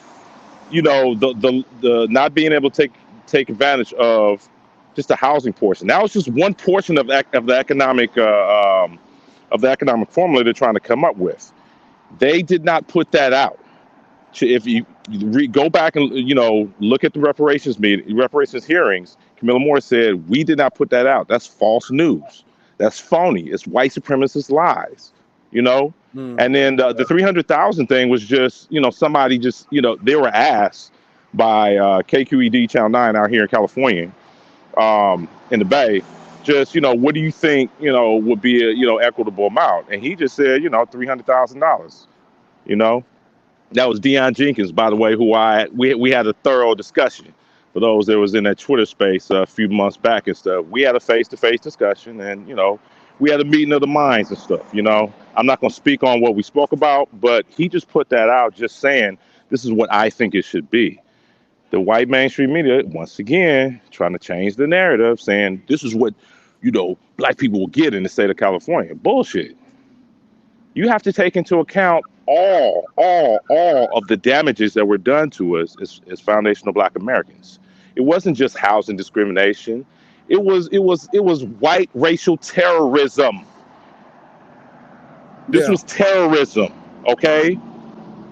the not being able to take advantage of just the housing portion. That was just one portion of the economic formula they're trying to come up with. They did not put that out. If you go back and look at the reparations hearings, Camilla Moore said we did not put that out. That's false news. That's phony. It's white supremacist lies. And then the 300,000 thing was just somebody just they were asked by KQED Channel 9 out here in California, in the Bay, just what do you think would be a equitable amount, and he just said $300,000. That was Deion Jenkins, by the way, who we had a thorough discussion. For those that was in that Twitter space a few months back and stuff, we had a face-to-face discussion, and we had a meeting of the minds and stuff. I'm not going to speak on what we spoke about, but he just put that out, just saying this is what I think it should be. The white mainstream media, once again, trying to change the narrative, saying this is what black people will get in the state of California. Bullshit. You have to take into account all of the damages that were done to us as foundational Black Americans. It wasn't just housing discrimination. It was white racial terrorism. This was terrorism, okay?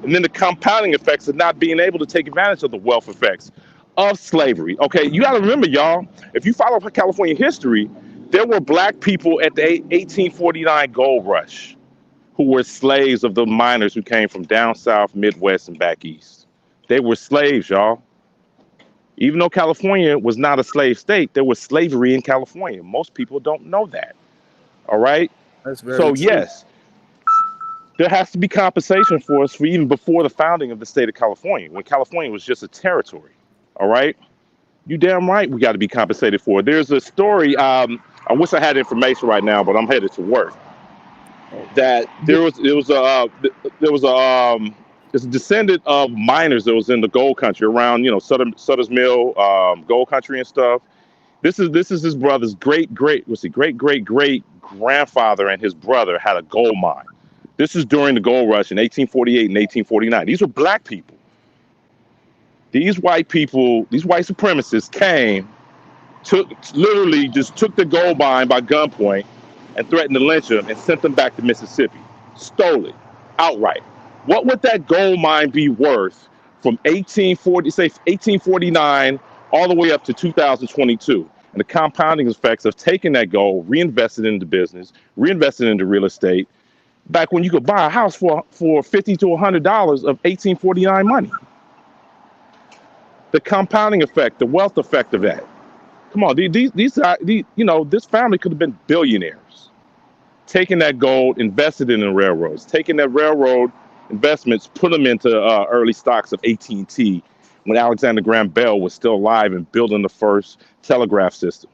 And then the compounding effects of not being able to take advantage of the wealth effects of slavery. Okay, you got to remember, y'all, if you follow California history, there were black people at the 1849 gold rush who were slaves of the miners who came from down south, Midwest, and back east. They were slaves, y'all. Even though California was not a slave state, there was slavery in California. Most people don't know that. All right. That's very So true. yes, there has to be compensation for us for even before the founding of the state of California, when California was just a territory. All right. You damn right we got to be compensated for it. There's a story. I wish I had information right now, but I'm headed to work. Oh, That there was a descendant of miners that was in the gold country around Sutter's Mill, gold country and stuff. This is his brother's great grandfather and his brother had a gold mine. This is during the gold rush in 1848 and 1849. These were black people. These white supremacists came, literally just took the gold mine by gunpoint and threatened to lynch them and sent them back to Mississippi. Stole it outright. What would that gold mine be worth from 1849 all the way up to 2022? And the compounding effects of taking that gold, reinvested into business, reinvested into real estate, back when you could buy a house for $50 to $100 of 1849 money. The compounding effect, the wealth effect of that. Come on, this family could have been billionaires. Taking that gold, invested in the railroads, taking that railroad investments, put them into early stocks of AT&T when Alexander Graham Bell was still alive and building the first telegraph system.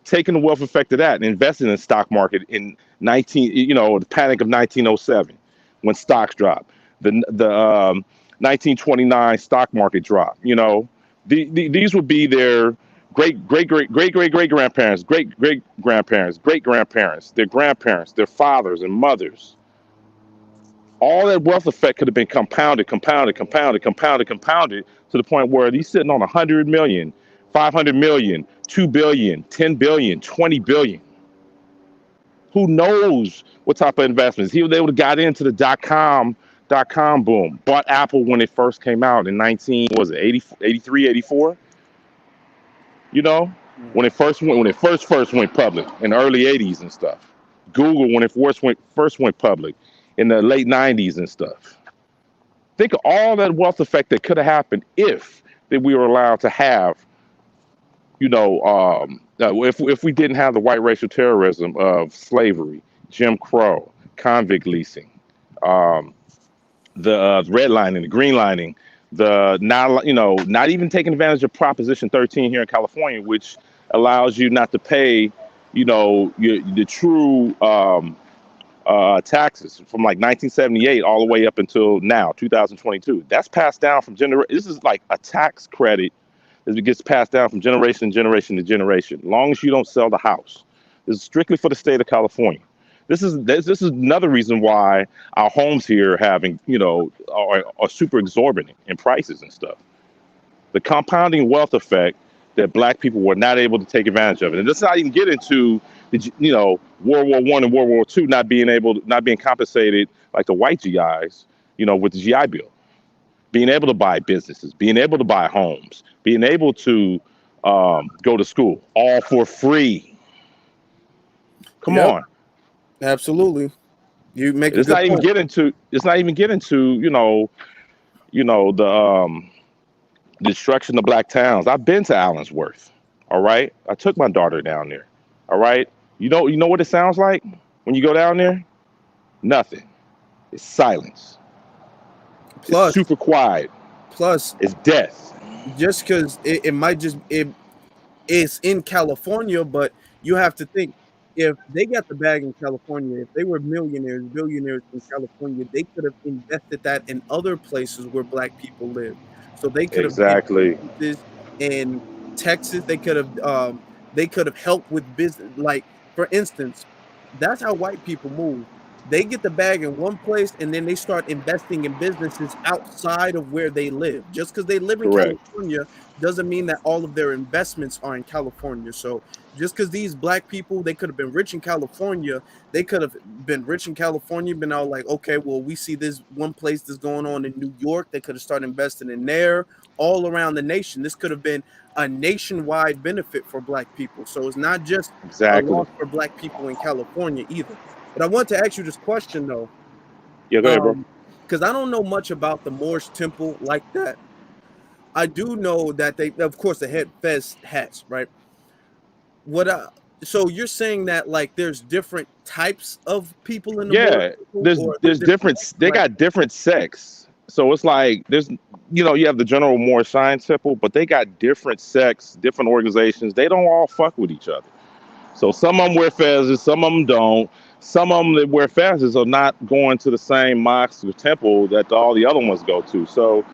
Taking the wealth effect of that and investing in the stock market in the panic of 1907 when stocks dropped. The 1929 stock market drop. These would be their great grandparents, great grandparents, their grandparents, their fathers and mothers. All that wealth effect could have been compounded to the point where he's sitting on 100 million, 500 million, 2 billion, 10 billion, 20 billion. Who knows what type of investments? They would have got into the dot-com boom, bought Apple when it first came out in 83, 84. When it first went public in the early 80s and stuff. Google when it first went public in the late 90s and stuff. Think of all that wealth effect that could have happened if that we were allowed to have, if we didn't have the white racial terrorism of slavery, Jim Crow, convict leasing, the redlining, the greenlining, the not even taking advantage of Proposition 13 here in California, which allows you not to pay, the true taxes from like 1978 all the way up until now, 2022. That's passed down from This is like a tax credit that gets passed down from generation to generation to generation. As long as you don't sell the house, this is strictly for the state of California. This is another reason why our homes here are super exorbitant in prices and stuff. The compounding wealth effect that black people were not able to take advantage of it. And let's not even get into World War I and World War II not being compensated like the white GIs, with the GI Bill. Being able to buy businesses, being able to buy homes, being able to go to school, all for free. Come on. Absolutely. You make It's not even get into the destruction of black towns. I've been to Allensworth. All right. I took my daughter down there. All right. You know what it sounds like when you go down there? Nothing. It's silence. Plus, it's super quiet. Plus, it's death. Just because it might just it's in California, but you have to think, if they got the bag in California, if they were millionaires, billionaires in California, they could have invested that in other places where black people live. So they could have in Texas. They could have helped with business. Like, for instance, that's how white people move. They get the bag in one place and then they start investing in businesses outside of where they live. Just because they live in California doesn't mean that all of their investments are in California. So just because these black people, they could have been rich in California, been all like, okay, well, we see this one place that's going on in New York. They could have started investing in there, all around the nation. This could have been a nationwide benefit for black people. So it's not just a loss for black people in California either. But I want to ask you this question, though. Yeah, go ahead, bro. Because I don't know much about the Moorish temple like that. I do know that they, of course, they had fez hats, right? What? So you're saying that like there's different types of people in the Moorish Yeah, temple, or they're there's different, different. They right? got different sects. So it's like there's, you have the general Moorish Science Temple, but they got different sects, different organizations. They don't all fuck with each other. So some of them wear fezzes, some of them don't. Some of them that wear fezzes are not going to the same mosque or temple that all the other ones go to. So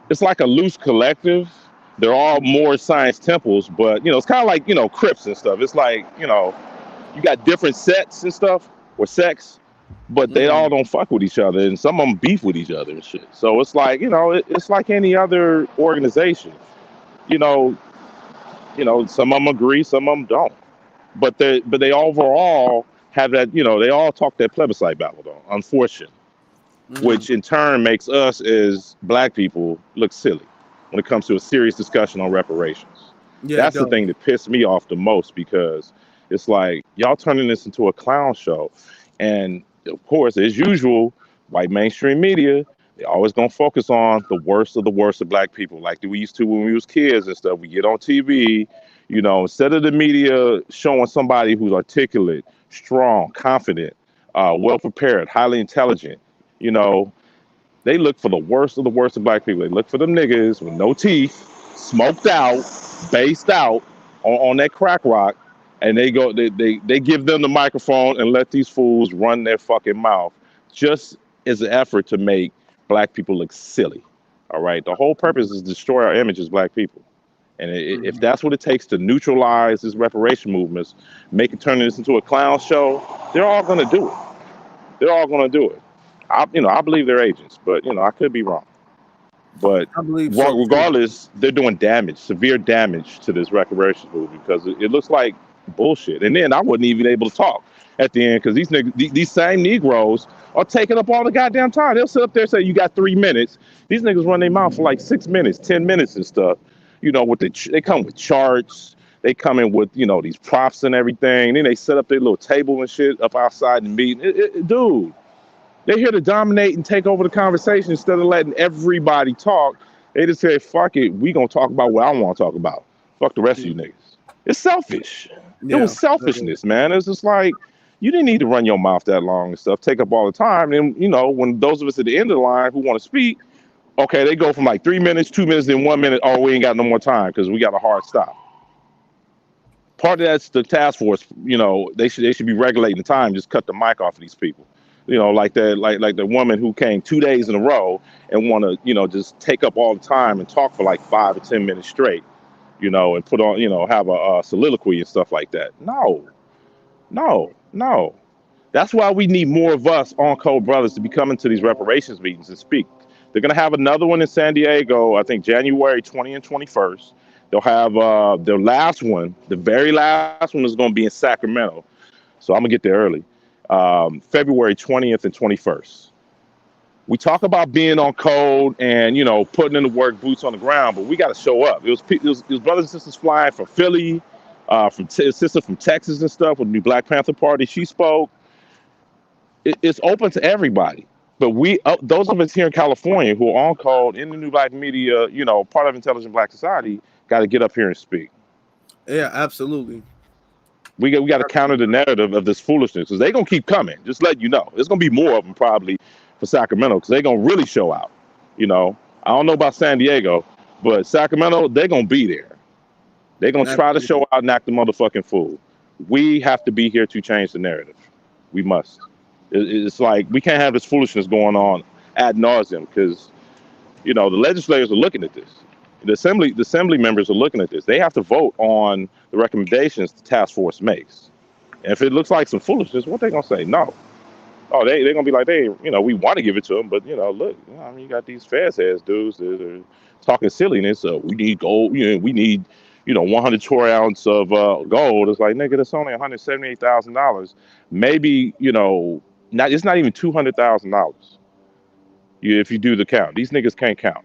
it's like a loose collective. They're all more science temples, but it's kind of like Crips and stuff. It's like you got different sets and stuff or sects, but they all Mm, don't fuck with each other, and some of them beef with each other and shit. So it's like it's like any other organization. You know, some of them agree, some of them don't, but they overall have that. They all talk that plebiscite battle though, unfortunately, mm, which in turn makes us as black people look silly when it comes to a serious discussion on reparations. yeah, it That's the does. thing that pissed me off the most because it's like y'all turning this into a clown show. And of course, as usual, white mainstream media, they always gonna focus on the worst of black people, like we used to when we was kids and stuff. We get on TV, instead of the media showing somebody who's articulate, strong, confident, well prepared, highly intelligent, you know, they look for the worst of black people. They look for them niggas with no teeth, smoked out, based out on that crack rock, and they give them the microphone and let these fools run their fucking mouth, just as an effort to make black people look silly. All right, the whole purpose is to destroy our image as black people. And if Mhm. that's what it takes to neutralize this reparation movements, make it turn this into a clown show, they're all gonna do it. They're all gonna do it. I believe they're agents, but I could be wrong. But I believe so too. regardless, they're doing damage, severe damage to this reparations movement because it looks like bullshit. And then I wasn't even able to talk at the end because these niggas, these same Negroes are taking up all the goddamn time. They'll sit up there and say you got 3 minutes. These niggas run their mouth for like 6 minutes, 10 minutes and stuff. They come with charts. They come in with these props and everything. Then they set up their little table and shit up outside the meeting. Dude, they're here to dominate and take over the conversation instead of letting everybody talk. They just say, fuck it, we gonna talk about what I want to talk about. Fuck the rest of Mm, you niggas. It's selfish. It yeah, was selfishness, man. It's just like you didn't need to run your mouth that long and stuff, take up all the time. And when those of us at the end of the line who want to speak, okay, they go from like 3 minutes, 2 minutes, then 1 minute. Oh, we ain't got no more time because we got a hard stop. Part of that's the task force. They should be regulating the time. Just cut the mic off of these people. Like that, like the woman who came 2 days in a row and want to, just take up all the time and talk for like 5 or 10 minutes straight. And put on, have a soliloquy and stuff like that. No, no, no. That's why we need more of us on Code Brothers to be coming to these reparations meetings and speak. They're gonna have another one in San Diego, I think January 20 and 21st. They'll have their last one, the very last one is gonna be in Sacramento. So I'm gonna get there early. February 20th and 21st. We talk about being on code and putting in the work, boots on the ground, but we got to show up. It was brothers and sisters flying from Philly, sister from Texas and stuff with the new Black Panther Party. She spoke. It's open to everybody. But those of us here in California who are on code in the new black media, part of Intelligent Black Society, got to get up here and speak. yeah, absolutely. We got to counter the narrative of this foolishness because they're gonna keep coming. Just let you know, there's gonna be more of them probably for Sacramento because they're gonna really show out. I don't know about San Diego, but Sacramento, they're gonna be there. They're gonna try to show Absolutely. out and act the motherfucking fool. We have to be here to change the narrative. We must. It's like we can't have this foolishness going on ad nauseum because the legislators are looking at this. The assembly members are looking at this. They have to vote on the recommendations the task force makes. And if it looks like some foolishness, what they gonna say? No. Oh, they're gonna be like, we want to give it to them, but look, I mean, you got these fast ass dudes that are talking silliness. We need gold. We need 100 troy ounce of gold. It's like, nigga, that's only $178,000. Maybe not. It's not even $200,000. If you do the count, these niggas can't count.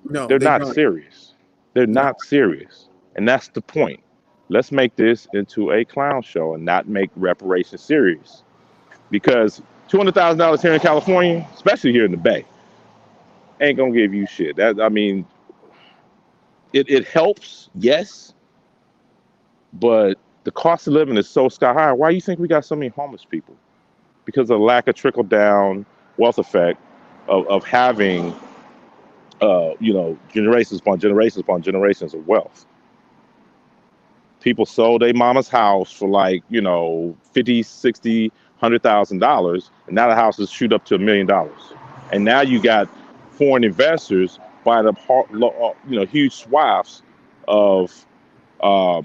No, They're they not don't. serious. They're No. not serious. And that's the point. Let's make this into a clown show and not make reparations serious. Because $200,000 here in California, especially here in the Bay, ain't gonna give you shit. That I mean, it helps, yes, but the cost of living is so sky high. Why do you think we got so many homeless people? Because of the lack of trickle down wealth effect of having, generations upon generations upon generations of wealth. People sold their mama's house for like, 50, 60, $100,000, and now the house is shoot up to $1 million. And now you got foreign investors buying up, huge swaths of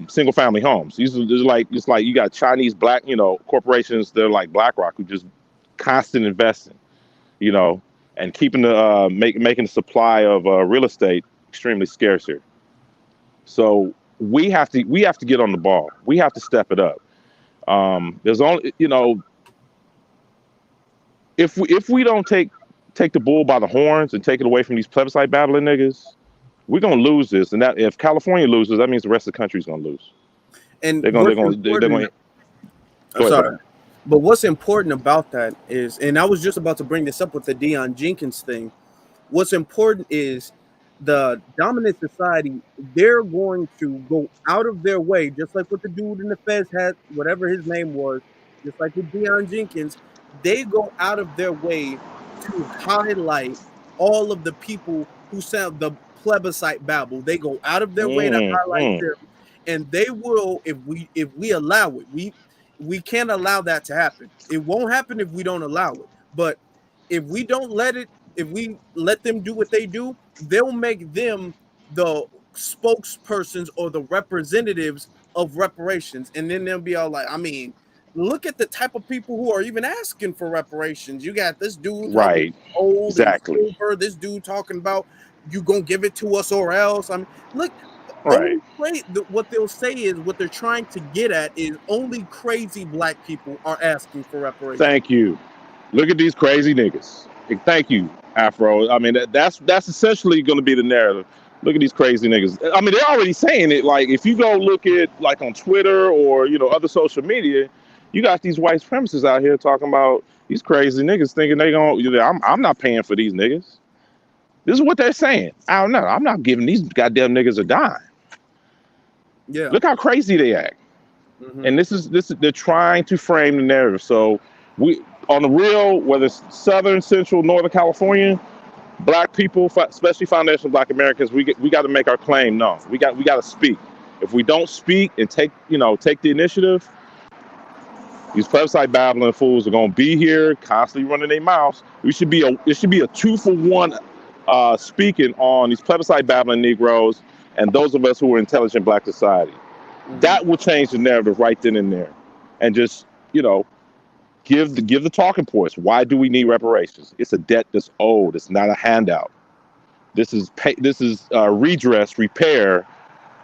single family homes. These are like, it's like you got Chinese black, corporations. They're like BlackRock, who just constant investing, and keeping the making the supply of real estate extremely scarce here. So we have to get on the ball. We have to step it up. There's only, if we don't take the bull by the horns and take it away from these plebiscite battling niggas, we're gonna lose this. And that if California loses, that means the rest of the country's gonna lose. And They're gonna go ahead. But what's important about that is, and I was just about to bring this up with the Deion Jenkins thing. What's important is the dominant society, they're going to go out of their way, just like what the dude in the Fez had, whatever his name was, just like with Deion Jenkins, they go out of their way to highlight all of the people who sound the plebiscite babble. They go out of their way to highlight them, and they will, if we allow it. We can't allow that to happen. It won't happen if we don't allow it. But if we don't let it, if we let them do what they do, they'll make them the spokespersons or the representatives of reparations. And then they'll be all like, I mean, look at the type of people who are even asking for reparations. You got this dude right, old exactly. and silver, this dude talking about you gonna give it to us or else. I mean, look, right. What they'll say is, what they're trying to get at is only crazy black people are asking for reparations. Thank you. Look at these crazy niggas. Thank you, Afro. I mean, that's essentially going to be the narrative. Look at these crazy niggas. I mean, they're already saying it. Like, if you go look at, like, on Twitter or, other social media, you got these white supremacists out here talking about these crazy niggas thinking they going, I'm not paying for these niggas. This is what they're saying. I don't know. I'm not giving these goddamn niggas a dime. Yeah. Look how crazy they act. Mm-hmm. And this is they're trying to frame the narrative. So we, on the real, whether it's Southern, Central, Northern California, black people, especially foundational black Americans, we got to make our claim known. We got to speak. If we don't speak and take the initiative, these plebiscite babbling fools are going to be here, constantly running their mouths. It should be a 2-for-1 speaking on these plebiscite babbling Negroes and those of us who are intelligent black society. Mm-hmm. That will change the narrative right then and there, and just give the talking points. Why do we need reparations? It's a debt that's owed. It's not a handout. This is redress, repair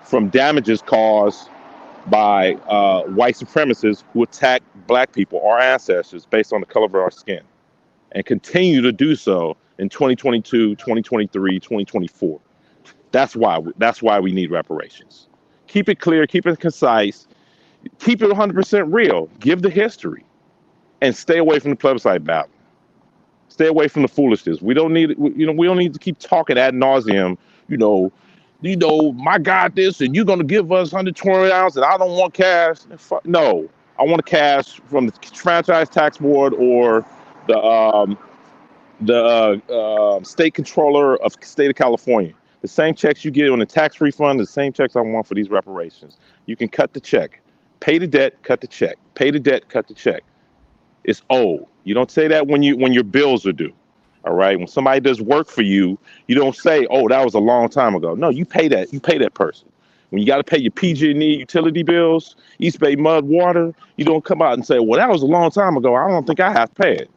from damages caused by white supremacists who attack black people, our ancestors, based on the color of our skin, and continue to do so in 2022, 2023, 2024. That's why we need reparations. Keep it clear, keep it concise, keep it 100% real. Give the history, and stay away from the plebiscite battle. Stay away from the foolishness. We don't need to keep talking ad nauseum. My God, this, and you're gonna give us 120 ounces, and I don't want cash. No, I want cash from the franchise tax board or the state controller of the state of California. The same checks you get on the tax refund, the same checks I want for these reparations. You can cut the check, pay the debt, cut the check, pay the debt, cut the check. It's owed. You don't say that when your bills are due. All right. When somebody does work for you, you don't say, "Oh, that was a long time ago." No, you pay that. You pay that person. When you got to pay your PG&E utility bills, East Bay Mud Water, you don't come out and say, "Well, that was a long time ago. I don't think I have to pay it."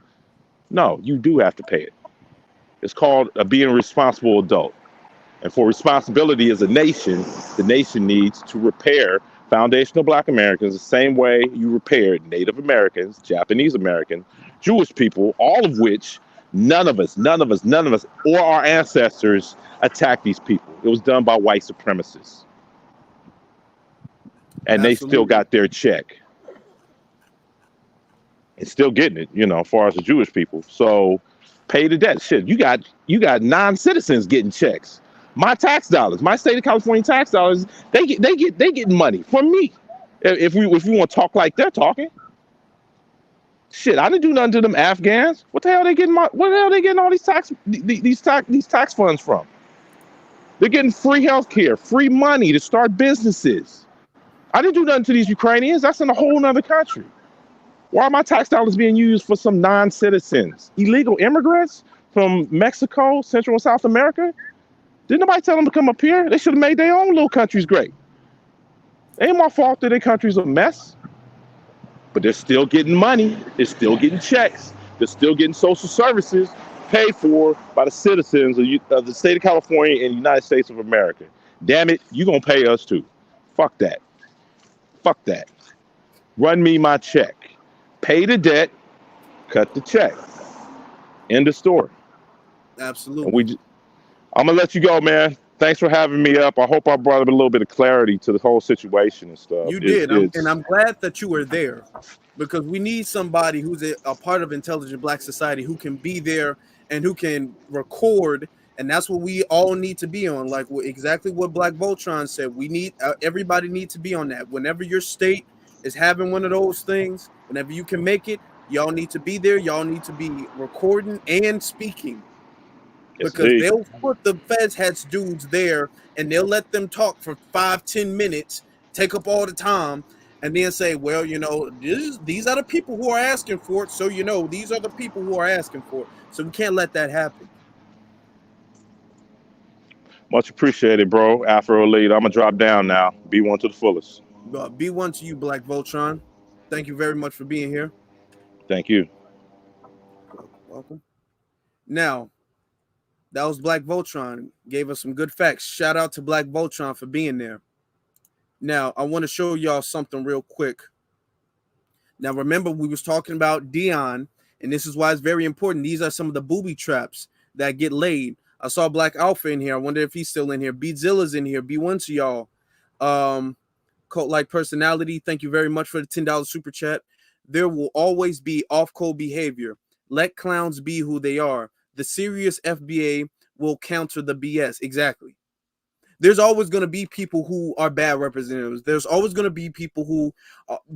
No, you do have to pay it. It's called being a responsible adult. And for responsibility as a nation, the nation needs to repair foundational black Americans the same way you repaired Native Americans, Japanese Americans, Jewish people, all of which none of us, or our ancestors attacked these people. It was done by white supremacists. And Absolutely. They still got their check. and still getting it, as far as the Jewish people. So pay the debt. Shit, you got non-citizens getting checks. My tax dollars, my state of California tax dollars, they get money from me. If we want to talk like they're talking, shit, I didn't do nothing to them Afghans. What the hell they getting all these tax funds from? They're getting free health care, free money to start businesses. I didn't do nothing to these Ukrainians. That's in a whole nother country. Why are my tax dollars being used for some non-citizens, illegal immigrants from Mexico, Central and South America? Didn't nobody tell them to come up here? They should have made their own little countries great. It ain't my fault that their country's a mess, but they're still getting money. They're still getting checks. They're still getting social services paid for by the citizens of the state of California and the United States of America. Damn it, you gonna pay us too. Fuck that. Fuck that. Run me my check. Pay the debt, cut the check. End of story. Absolutely. I'm gonna let you go, man. Thanks for having me up. I hope I brought a little bit of clarity to the whole situation and stuff. You did, and I'm glad that you were there, because we need somebody who's a part of Intelligent Black Society who can be there and who can record, and that's what we all need to be on. Like exactly what Black Voltron said, we need everybody needs to be on that. Whenever your state is having one of those things, whenever you can make it, y'all need to be there. Y'all need to be recording and speaking. Because they'll put the feds heads dudes there and they'll let them talk for 5-10 minutes, take up all the time, and then say, well, these are the people who are asking for it. So, these are the people who are asking for it. So we can't let that happen. Much appreciated, bro. Afro Elite. I'm going to drop down now. Be one to the fullest. Be one to you, Black Voltron. Thank you very much for being here. Thank you. Welcome. Now, that was Black Voltron. Gave us some good facts. Shout out to Black Voltron for being there. Now, I want to show y'all something real quick. Now, remember, we was talking about Dion, and this is why it's very important. These are some of the booby traps that get laid. I saw Black Alpha in here. I wonder if he's still in here. Beatzilla's in here. Be one to y'all. Cult-like personality. Thank you very much for the $10 super chat. There will always be off-code behavior. Let clowns be who they are. The serious FBA will counter the BS. Exactly. There's always going to be people who are bad representatives. There's always going to be people who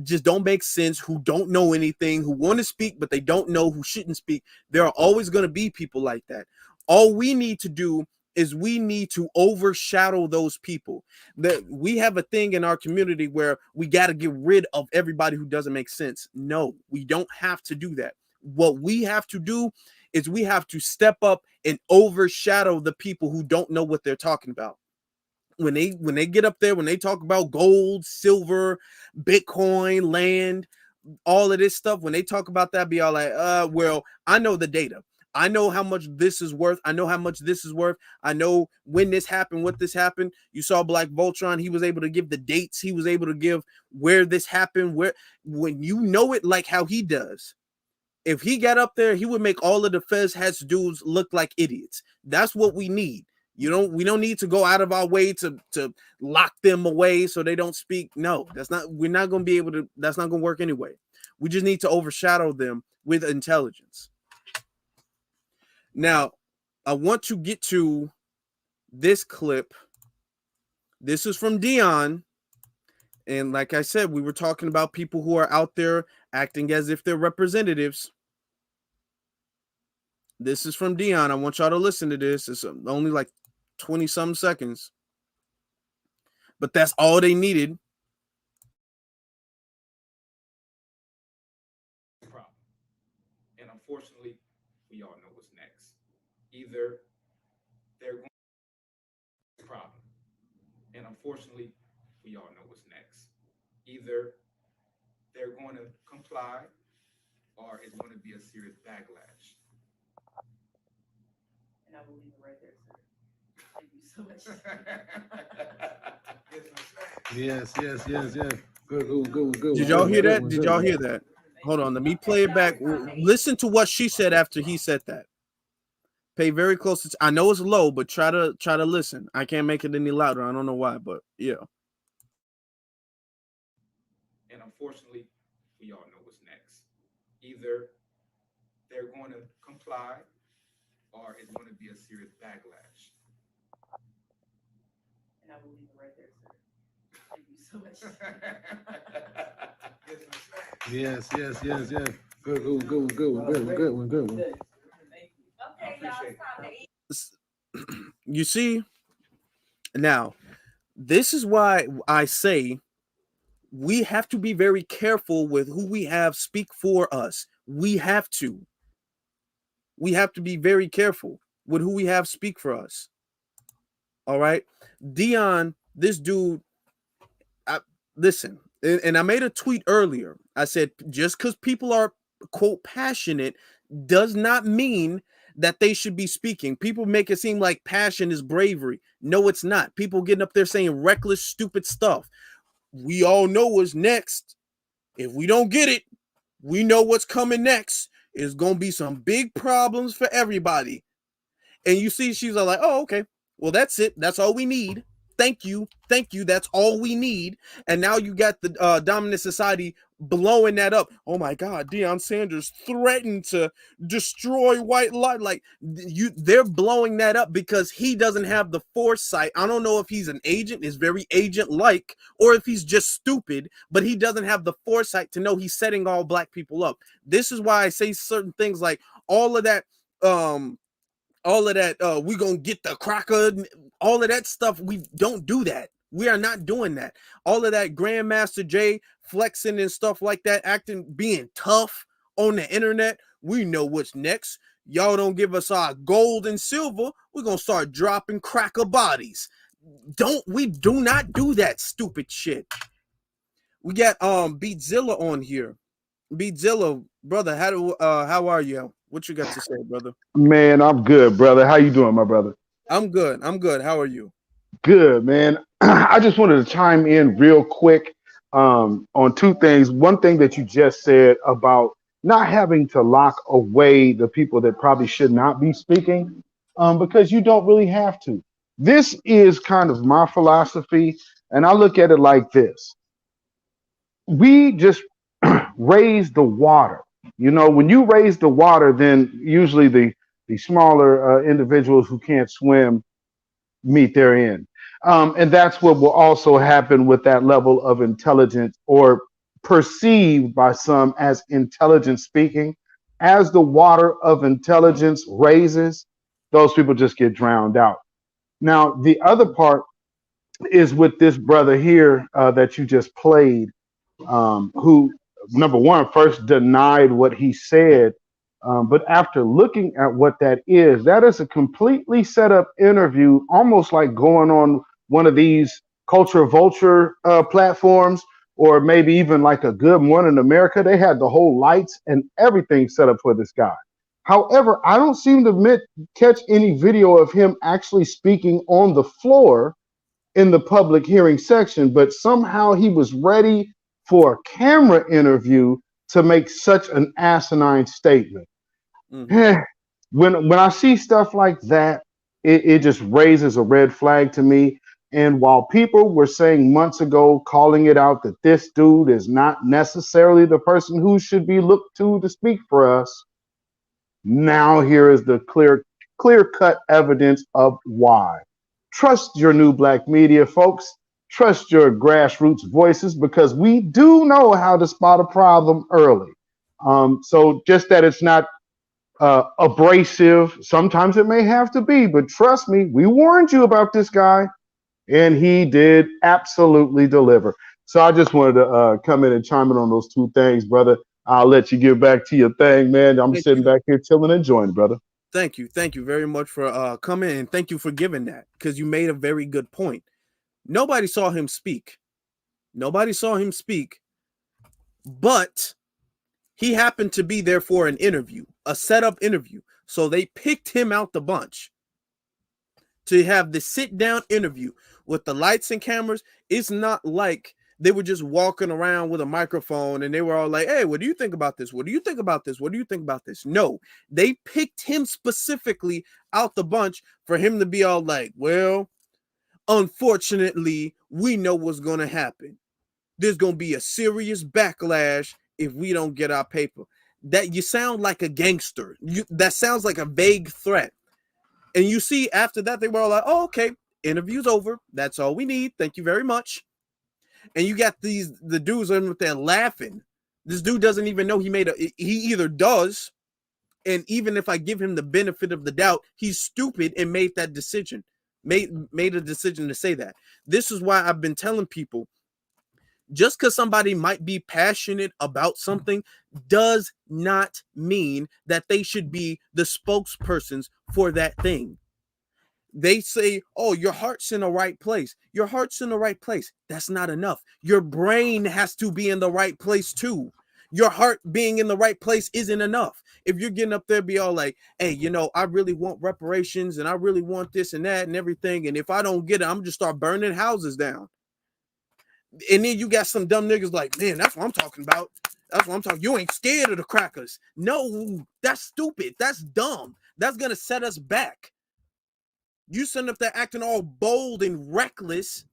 just don't make sense, who don't know anything, who want to speak, but they don't know, who shouldn't speak. There are always going to be people like that. All we need to do is we need to overshadow those people. That we have a thing in our community where we got to get rid of everybody who doesn't make sense. No, we don't have to do that. What we have to do is we have to step up and overshadow the people who don't know what they're talking about. When they get up there, when they talk about gold, silver, Bitcoin, land, all of this stuff, when they talk about that, be all like, well, I know the data. I know how much this is worth. I know how much this is worth. I know when this happened, what this happened. You saw Black Voltron. He was able to give the dates. He was able to give where this happened, when you know it like how he does. If he got up there, he would make all of the Fez heads dudes look like idiots. That's what we need. We don't need to go out of our way to lock them away so they don't speak. No, we're not going to be able to, that's not going to work anyway. We just need to overshadow them with intelligence. Now, I want to get to this clip. This is from Dion. And like I said, we were talking about people who are out there acting as if they're representatives. This is from Dion. I want y'all to listen to this. It's only like 20-some seconds. But that's all they needed. And unfortunately, we all know what's next. Either they're going to problem. And unfortunately, we all know what's next. Either they're going to comply or it's going to be a serious backlash. And I will leave it right there, sir. Thank you so much. Yes. Good. Did y'all hear that? Did y'all hear that? Hold on, let me play it back. Listen to what she said after he said that. Pay very close attention. I know it's low, but try to listen. I can't make it any louder. I don't know why, but yeah. And unfortunately, we all know what's next. Either they're going to comply or it's going to be a serious backlash. And I will leave it right there, sir. Thank you so much. Yes, yes, yes, yes. Good, good, good, good one, good one, good one, good one. Thank you. Okay, y'all, it's time to eat. You see, now this is why I say we have to be very careful with who we have speak for us. We have to be very careful with who we have speak for us. All right, Dion, this dude, listen, and I made a tweet earlier. I said, just because people are, quote, passionate does not mean that they should be speaking. People make it seem like passion is bravery. No, it's not. People getting up there saying reckless, stupid stuff. We all know what's next. If we don't get it, we know what's coming next. It's going to be some big problems for everybody. And you see, she's all like, oh, okay. Well, that's it. That's all we need. Thank you. Thank you. That's all we need. And now you got the dominant society blowing that up. Oh my God, Deion Sanders threatened to destroy white light. Like they're blowing that up because he doesn't have the foresight. I don't know if he's an agent, is very agent-like, or if he's just stupid, but he doesn't have the foresight to know he's setting all black people up. This is why I say certain things like all of that, we gonna get the cracker, all of that stuff. We don't do that. We are not doing that. All of that Grandmaster Jay flexing and stuff like that, acting, being tough on the internet. We know what's next. Y'all don't give us our gold and silver, we're gonna start dropping cracker bodies. We do not do that stupid shit. We got Beatzilla on here. Beatzilla, brother, how are you? What you got to say, brother? Man, I'm good, brother. How you doing, my brother? I'm good. I'm good. How are you? Good, man. I just wanted to chime in real quick on two things. One thing that you just said about not having to lock away the people that probably should not be speaking, because you don't really have to. This is kind of my philosophy, and I look at it like this. We just raise the water. You know, when you raise the water, then usually the smaller individuals who can't swim meet their end. And that's what will also happen with that level of intelligence, or perceived by some as intelligent speaking. As the water of intelligence raises, those people just get drowned out. Now, the other part is with this brother here that you just played, who, number one, first denied what he said. But after looking at what that is a completely set up interview, almost like going on one of these culture vulture platforms, or maybe even like a Good Morning America. They had the whole lights and everything set up for this guy. However, I don't seem to catch any video of him actually speaking on the floor in the public hearing section, but somehow he was ready for a camera interview to make such an asinine statement. Mm-hmm. When I see stuff like that, it just raises a red flag to me. And while people were saying months ago, calling it out, that this dude is not necessarily the person who should be looked to speak for us, now here is the clear cut evidence of why. Trust your new black media, folks. Trust your grassroots voices, because we do know how to spot a problem early. So just that it's not abrasive. Sometimes it may have to be, but trust me, we warned you about this guy, and he did absolutely deliver. So I just wanted to come in and chime in on those two things, brother. I'll let you get back to your thing, man. I'm sitting back here chilling and enjoying, brother. Thank you very much for coming, and thank you for giving that, because you made a very good point. Nobody saw him speak. But he happened to be there for an interview, a setup interview. So they picked him out the bunch to have the sit-down interview with the lights and cameras. It's not like they were just walking around with a microphone and they were all like, hey, what do you think about this? What do you think about this? What do you think about this? No, they picked him specifically out the bunch for him to be all like, well, unfortunately, we know what's going to happen. There's going to be a serious backlash if we don't get our paper. that you sound like a gangster. That sounds like a vague threat. And you see, after that, they were all like, "Oh, okay, interview's over. That's all we need. Thank you very much." And you got the dudes in there laughing. This dude doesn't even know he either does, and even if I give him the benefit of the doubt, he's stupid and made that decision. Made a decision to say that. This is why I've been telling people, just because somebody might be passionate about something does not mean that they should be the spokespersons for that thing. They say, "Oh, your heart's in the right place." Your heart's in the right place. That's not enough. Your brain has to be in the right place too. Your heart being in the right place isn't enough. If you're getting up there, be all like, "Hey, I really want reparations and I really want this and that and everything. And if I don't get it, I'm just start burning houses down." And then you got some dumb niggas like, "Man, that's what I'm talking about. That's what I'm talking. You ain't scared of the crackers." No, that's stupid. That's dumb. That's going to set us back. You sitting up there acting all bold and reckless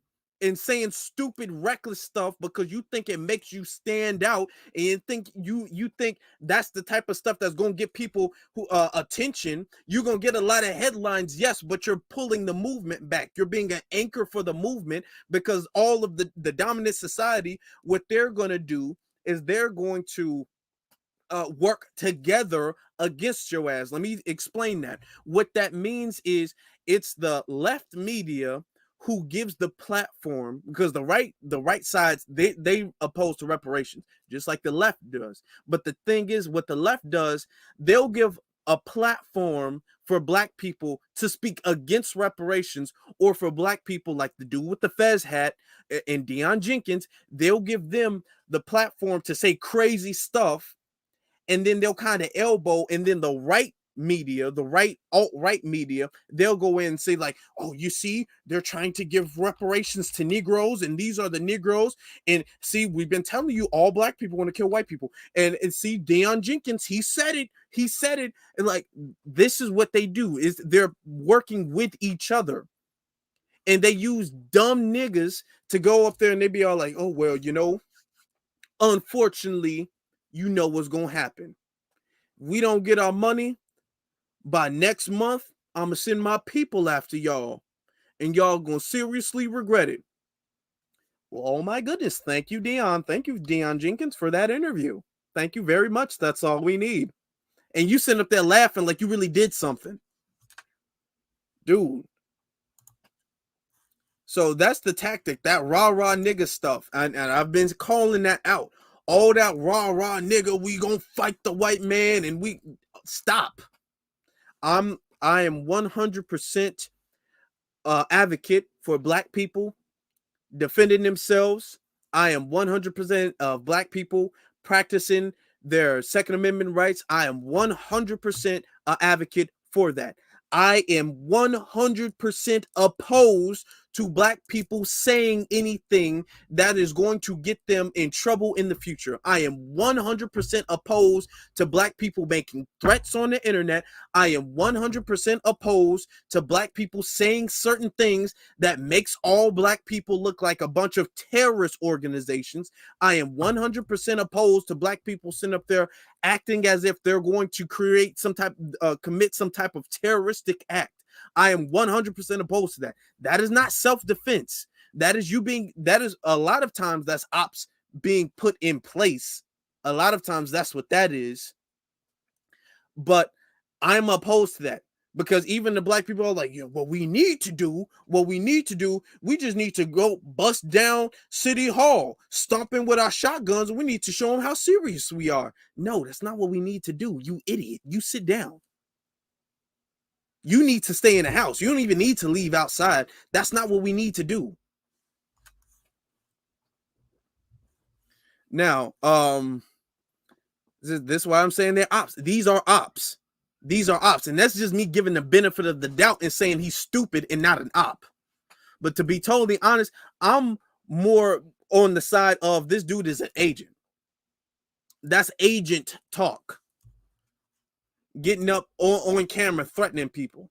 and saying stupid, reckless stuff because you think it makes you stand out, and you think that's the type of stuff that's gonna get people who attention. You're gonna get a lot of headlines, yes, but you're pulling the movement back. You're being an anchor for the movement because all of the dominant society, what they're gonna do is they're going to work together against your ass. Let me explain that. What that means is it's the left media who gives the platform, because the right sides, they oppose to reparations just like the left does. But the thing is, what the left does, they'll give a platform for black people to speak against reparations, or for black people like the dude with the Fez hat and Deion Jenkins, they'll give them the platform to say crazy stuff, and then they'll kind of elbow, and then the right media, the alt-right media, they'll go in and say like, "Oh, you see, they're trying to give reparations to Negroes, and these are the Negroes, and see, we've been telling you all black people want to kill white people, and see, Deion Jenkins, he said it, and like, this is what they do, is they're working with each other, and they use dumb niggas to go up there, and they be all like, "Oh, well, unfortunately, what's gonna happen. We don't get our money by next month. I'm gonna send my people after y'all, and y'all gonna seriously regret it." Well, oh my goodness, thank you, Deion. Thank you, Deion Jenkins, for that interview. Thank you very much. That's all we need. And you sitting up there laughing like you really did something, dude. So that's the tactic, that rah-rah nigga stuff. And I've been calling that out. All that rah-rah nigga, we gonna fight the white man, and we stop. I am 100% advocate for black people defending themselves. I am 100% of black people practicing their Second Amendment rights. I am 100% advocate for that. I am 100% opposed to black people saying anything that is going to get them in trouble in the future. I am 100% opposed to black people making threats on the internet. I am 100% opposed to black people saying certain things that makes all black people look like a bunch of terrorist organizations. I am 100% opposed to black people sitting up there acting as if they're going to commit some type of terroristic act. I am 100% opposed to that. That is not self-defense. That is a lot of times that's ops being put in place. A lot of times that's what that is. But I'm opposed to that, because even the black people are like, "Yeah, what we need to do, we just need to go bust down City Hall, stomping with our shotguns, and we need to show them how serious we are." No, that's not what we need to do. You idiot. You sit down. You need to stay in the house. You don't even need to leave outside. That's not what we need to do. Now, this is why I'm saying they're ops. These are ops. These are ops. And that's just me giving the benefit of the doubt and saying he's stupid and not an op. But to be totally honest, I'm more on the side of this dude is an agent. That's agent talk. Getting up on camera, threatening people.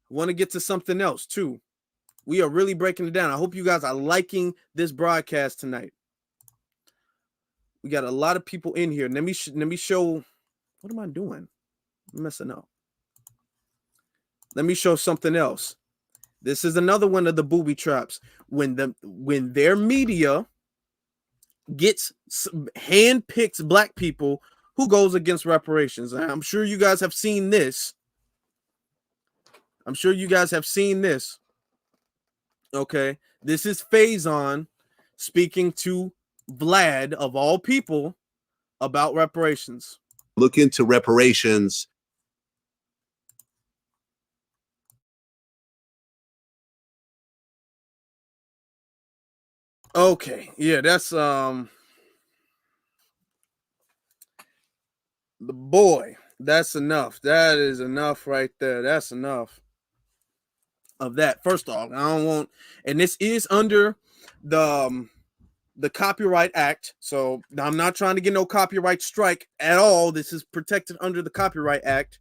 I want to get to something else too. We are really breaking it down. I hope you guys are liking this broadcast tonight. We got a lot of people in here. Let me show. What am I doing? I'm messing up. Let me show something else. This is another one of the booby traps. When their media gets handpicks black people who goes against reparations. I'm sure you guys have seen this. Okay, this is Faison speaking to Vlad of all people about reparations. Look into reparations. Okay, yeah, that's the boy. That's enough. That is enough right there. That's enough of that. First off, I don't want, and this is under the Copyright Act, so I'm not trying to get no copyright strike at all. This is protected under the Copyright Act.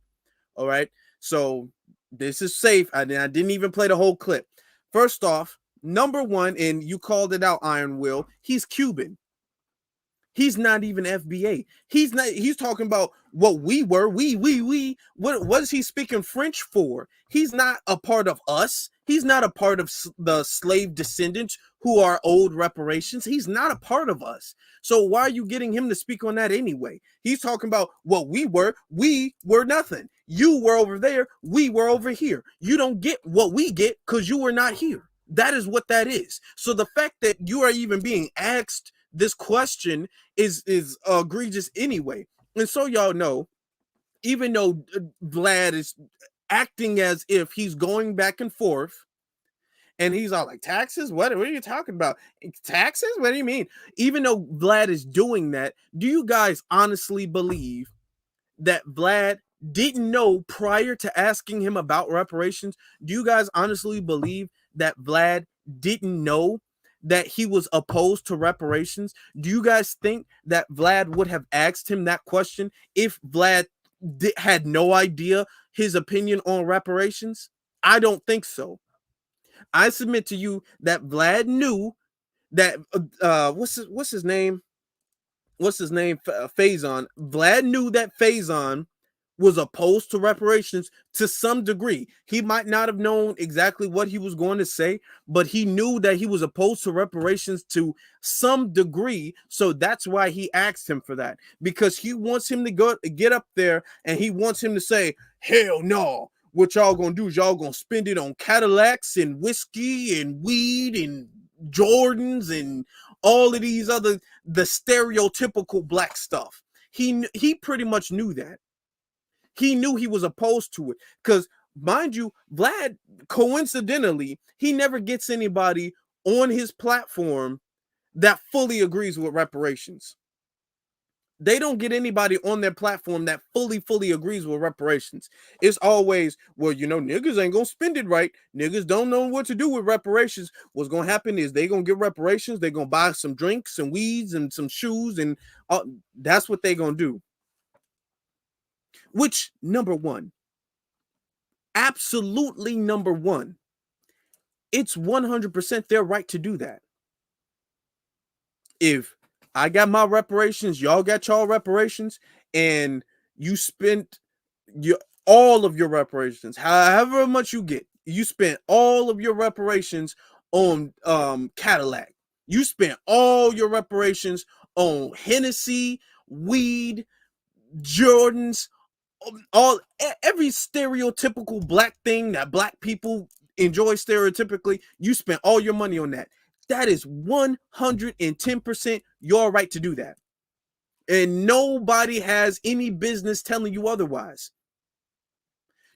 All right, so this is safe. I didn't even play the whole clip. First off, number one, and you called it out, Iron Will, he's Cuban. He's not even FBA. He's talking about what we were. What is he speaking French for? He's not a part of us. He's not a part of the slave descendants who are owed reparations. He's not a part of us. So why are you getting him to speak on that anyway? He's talking about what we were. We were nothing. You were over there. We were over here. You don't get what we get because you were not here. That is what that is. So the fact that you are even being asked this question is egregious anyway. And so y'all know, even though Vlad is acting as if he's going back and forth, and he's all like, taxes? What are you talking about? Taxes? What do you mean? Even though Vlad is doing that, do you guys honestly believe that Vlad didn't know prior to asking him about reparations? Do you guys honestly believe that Vlad didn't know that he was opposed to reparations? Do you guys think that Vlad would have asked him that question if Vlad had no idea his opinion on reparations? I don't think so. I submit to you that Vlad knew that what's his name? Faison. Vlad knew that Faison was opposed to reparations to some degree. He might not have known exactly what he was going to say, but he knew that he was opposed to reparations to some degree. So that's why he asked him for that, because he wants him to get up there and he wants him to say, hell no. What y'all gonna do is y'all gonna spend it on Cadillacs and whiskey and weed and Jordans and all of these the stereotypical black stuff. He pretty much knew that. He knew he was opposed to it because, mind you, Vlad, coincidentally, he never gets anybody on his platform that fully agrees with reparations. They don't get anybody on their platform that fully agrees with reparations. It's always, well, niggas ain't gonna spend it right. Niggas don't know what to do with reparations. What's gonna happen is they gonna get reparations. They're gonna buy some drinks and weeds and some shoes, and that's what they gonna do. Which, number one, absolutely number one, it's 100% their right to do that. If I got my reparations, y'all got y'all reparations, and you spent all of your reparations, however much you get, you spent all of your reparations on Cadillac. You spent all your reparations on Hennessy, weed, Jordans, every stereotypical black thing that black people enjoy stereotypically. You spent all your money on that. That is 110% your right to do that. And nobody has any business telling you otherwise.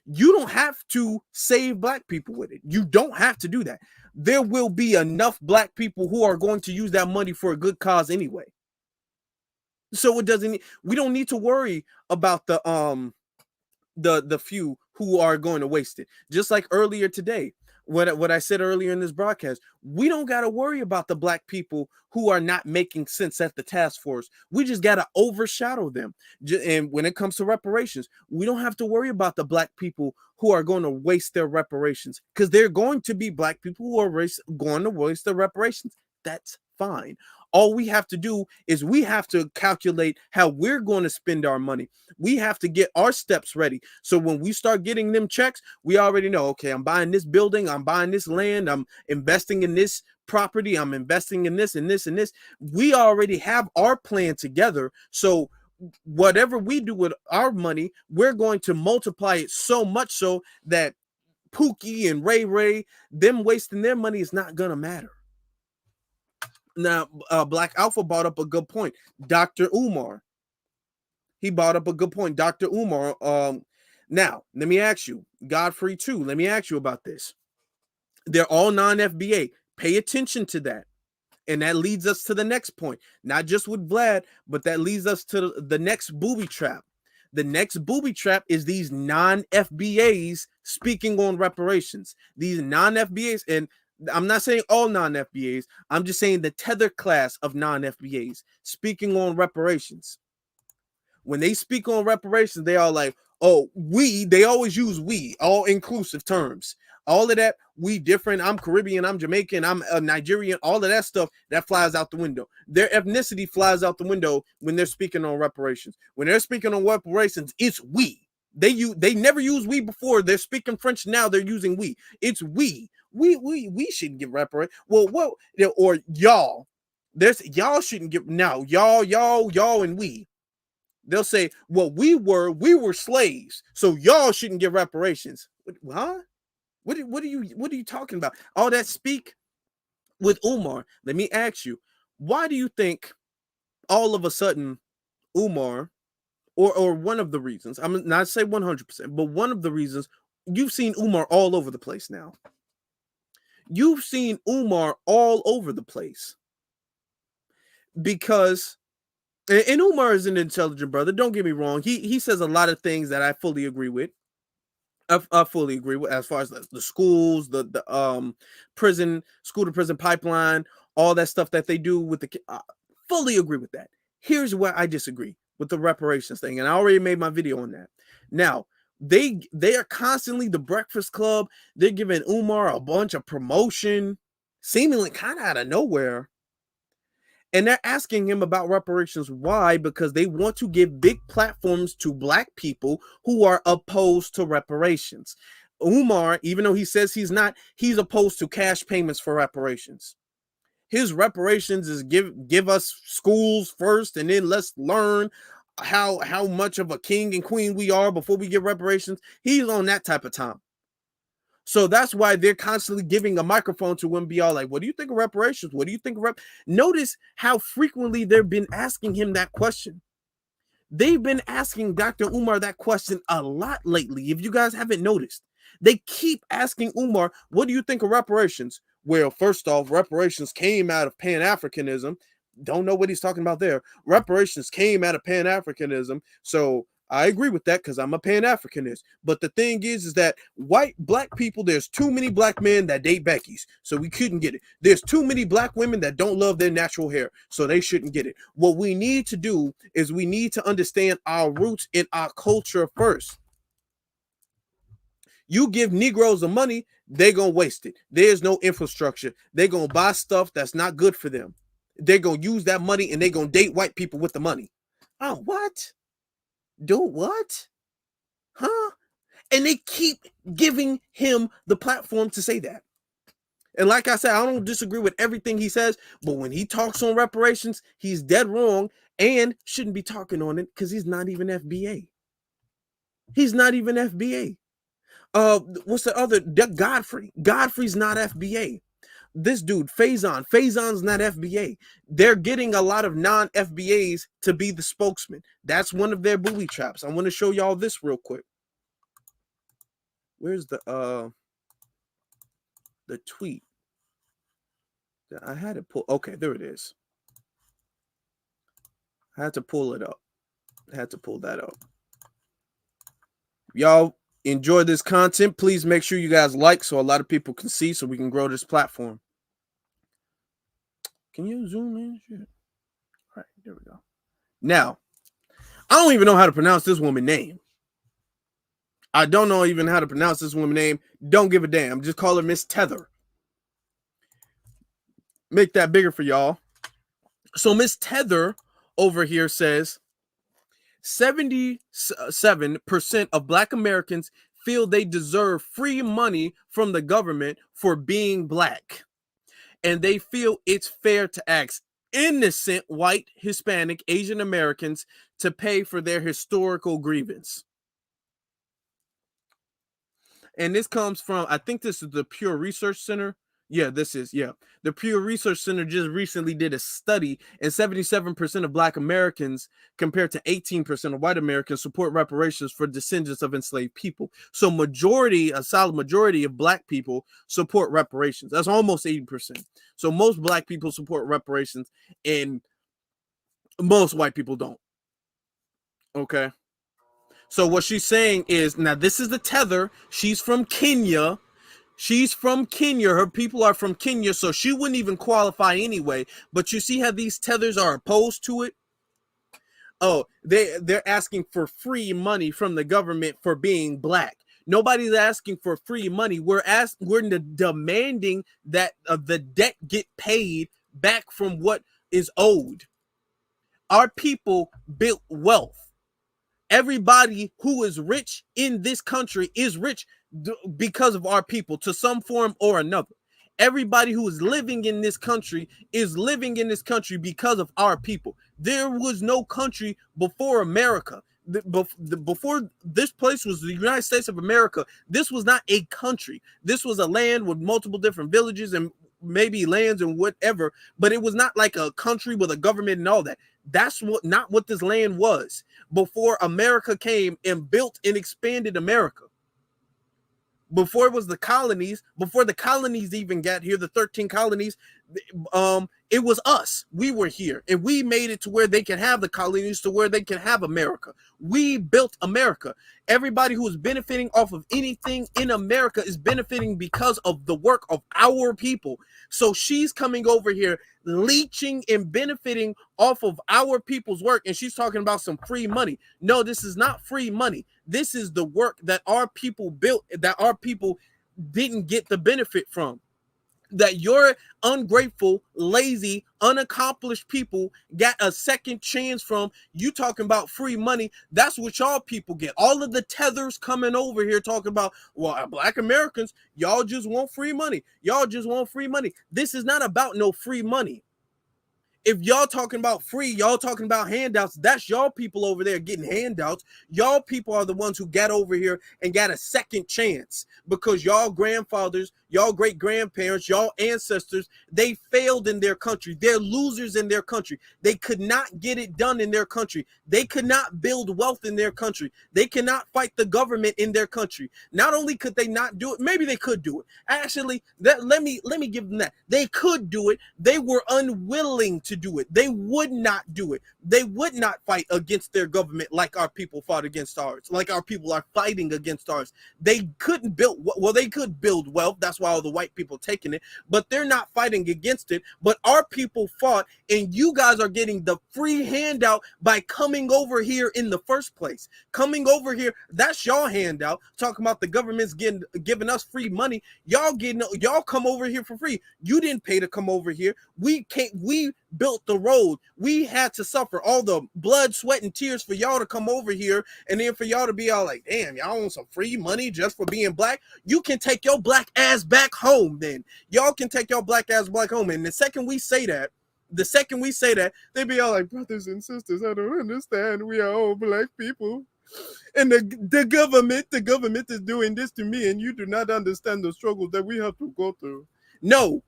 You don't have to save black people with it. You don't have to do that. There will be enough black people who are going to use that money for a good cause anyway. So we don't need to worry about the few who are going to waste it. Just like earlier today, what I said earlier in this broadcast, we don't got to worry about the black people who are not making sense at the task force. We just got to overshadow them. And when it comes to reparations, we don't have to worry about the black people who are going to waste their reparations, because they're going to be black people who are going to waste their reparations. That's fine. All we have to do is we have to calculate how we're going to spend our money. We have to get our steps ready. So when we start getting them checks, we already know, okay, I'm buying this building, I'm buying this land, I'm investing in this property, I'm investing in this and this and this. We already have our plan together. So whatever we do with our money, we're going to multiply it so much so that Pookie and Ray, them wasting their money is not going to matter. Now, Black Alpha brought up a good point. Dr. Umar. He brought up a good point. Dr. Umar. Now, let me ask you, Godfrey too, let me ask you about this. They're all non-FBA. Pay attention to that. And that leads us to the next point. Not just with Vlad, but that leads us to the next booby trap. The next booby trap is these non-FBAs speaking on reparations. These non-FBAs, and I'm not saying all non-FBAs, I'm just saying the tether class of non-FBAs speaking on reparations. When they speak on reparations, they are like, oh, they always use we, all inclusive terms. All of that, we different, I'm Caribbean, I'm Jamaican, I'm a Nigerian, all of that stuff, that flies out the window. Their ethnicity flies out the window when they're speaking on reparations. When they're speaking on reparations, it's we. They never used we before. They're speaking French now, they're using we. It's we. We shouldn't give reparations. Well, what, or y'all. Y'all shouldn't give, now, y'all, and we. They'll say, well, we were slaves, so y'all shouldn't get reparations. Huh? What are you talking about? All that speak with Umar. Let me ask you, why do you think all of a sudden Umar, or one of the reasons, I'm not say 100%, but one of the reasons, you've seen Umar all over the place now. You've seen Umar all over the place. Because, and Umar is an intelligent brother, don't get me wrong. He says a lot of things that I fully agree with. I fully agree with, as far as the schools, the prison, school to prison pipeline, all that stuff that they do with the fully agree with that. Here's where I disagree with the reparations thing, and I already made my video on that. Now, they are constantly, the Breakfast Club, they're giving Umar a bunch of promotion, seemingly kind of out of nowhere. And they're asking him about reparations. Why? Because they want to give big platforms to Black people who are opposed to reparations. Umar, even though he says he's not, he's opposed to cash payments for reparations. His reparations is give us schools first, and then let's learn how much of a king and queen we are before we get reparations. He's on that type of time. So that's why they're constantly giving a microphone to him, be all like, what do you think of reparations? What do you think of Notice how frequently they've been asking him that question. They've been asking Dr. Umar that question a lot lately. If you guys haven't noticed, they keep asking Umar, what do you think of reparations? Well, first off, reparations came out of Pan-Africanism. Don't know what he's talking about there. Reparations came out of Pan-Africanism. So I agree with that because I'm a Pan-Africanist. But the thing is that Black people, there's too many Black men that date Becky's, so we couldn't get it. There's too many Black women that don't love their natural hair, so they shouldn't get it. What we need to do is we need to understand our roots in our culture first. You give Negroes the money, they're going to waste it. There's no infrastructure. They're going to buy stuff that's not good for them. They're going to use that money, and they're going to date white people with the money. Oh, what? Do what? Huh? And they keep giving him the platform to say that. And like I said, I don't disagree with everything he says, but when he talks on reparations, he's dead wrong and shouldn't be talking on it because he's not even FBA. He's not even FBA. What's the other? Godfrey. Godfrey's not FBA. This dude, Faison's not FBA. They're getting a lot of non-FBAs to be the spokesman. That's one of their booby traps. I want to show y'all this real quick. Where's the tweet? I had it pull. Okay, there it is. I had to pull it up. I had to pull that up. Y'all enjoy this content. Please make sure you guys like so a lot of people can see so we can grow this platform. Can you zoom in? Shit. All right, there we go. Now, I don't even know how to pronounce this woman's name. I don't know even how to pronounce this woman's name. Don't give a damn. Just call her Miss Tether. Make that bigger for y'all. So Miss Tether over here says 77% of Black Americans feel they deserve free money from the government for being Black. And they feel it's fair to ask innocent white, Hispanic, Asian Americans to pay for their historical grievance. And this comes from, I think this is the Pew Research Center. Yeah, this is, yeah. The Pew Research Center just recently did a study, and 77% of Black Americans compared to 18% of white Americans support reparations for descendants of enslaved people. So a solid majority of Black people support reparations. That's almost 80%. So most Black people support reparations, and most white people don't. Okay. So what she's saying is, now this is the Tether. She's from Kenya. Her people are from Kenya, so she wouldn't even qualify anyway. But you see how these tethers are opposed to it? Oh, they're asking for free money from the government for being Black. Nobody's asking for free money. We're demanding that the debt get paid back from what is owed. Our people built wealth. Everybody who is rich in this country is rich because of our people, to some form or another. Everybody who is living in this country is living in this country because of our people. There was no country before America. Before this place was the United States of America, this was not a country. This was a land with multiple different villages and maybe lands and whatever, but it was not like a country with a government and all that. That's not what this land was before America came and built and expanded America. Before it was the colonies, before the colonies even got here, the 13 colonies, it was us. We were here, and we made it to where they can have the colonies, to where they can have America. We built America. Everybody who is benefiting off of anything in America is benefiting because of the work of our people. So she's coming over here leeching and benefiting off of our people's work, and she's talking about some free money. No, this is not free money. This is the work that our people built, that our people didn't get the benefit from. That your ungrateful, lazy, unaccomplished people got a second chance from. You talking about free money. That's what y'all people get. All of the tethers coming over here talking about, well, Black Americans, y'all just want free money. Y'all just want free money. This is not about no free money. If y'all talking about free, y'all talking about handouts, that's y'all people over there getting handouts. Y'all people are the ones who got over here and got a second chance because y'all grandfathers, y'all great grandparents, y'all ancestors, they failed in their country. They're losers in their country. They could not get it done in their country. They could not build wealth in their country. They cannot fight the government in their country. Not only could they not do it, maybe they could do it. Actually, let me give them that. They could do it. They were unwilling to do it. They would not do it. They would not fight against their government like our people fought against ours, like our people are fighting against ours. They couldn't build, well, they could build wealth. That's why all the white people taking it, but they're not fighting against it. But our people fought, and you guys are getting the free handout by coming over here in the first place. Coming over here, that's y'all handout. Talking about the government's giving us free money. Y'all come over here for free. You didn't pay to come over here. We built the road. We had to suffer all the blood, sweat, and tears for y'all to come over here, and then for y'all to be all like, damn, y'all want some free money just for being Black? You can take your Black ass back home then. Y'all can take your Black ass back home. And the second we say that, they be all like, brothers and sisters, I don't understand. We are all Black people. And the government is doing this to me, and you do not understand the struggles that we have to go through. No.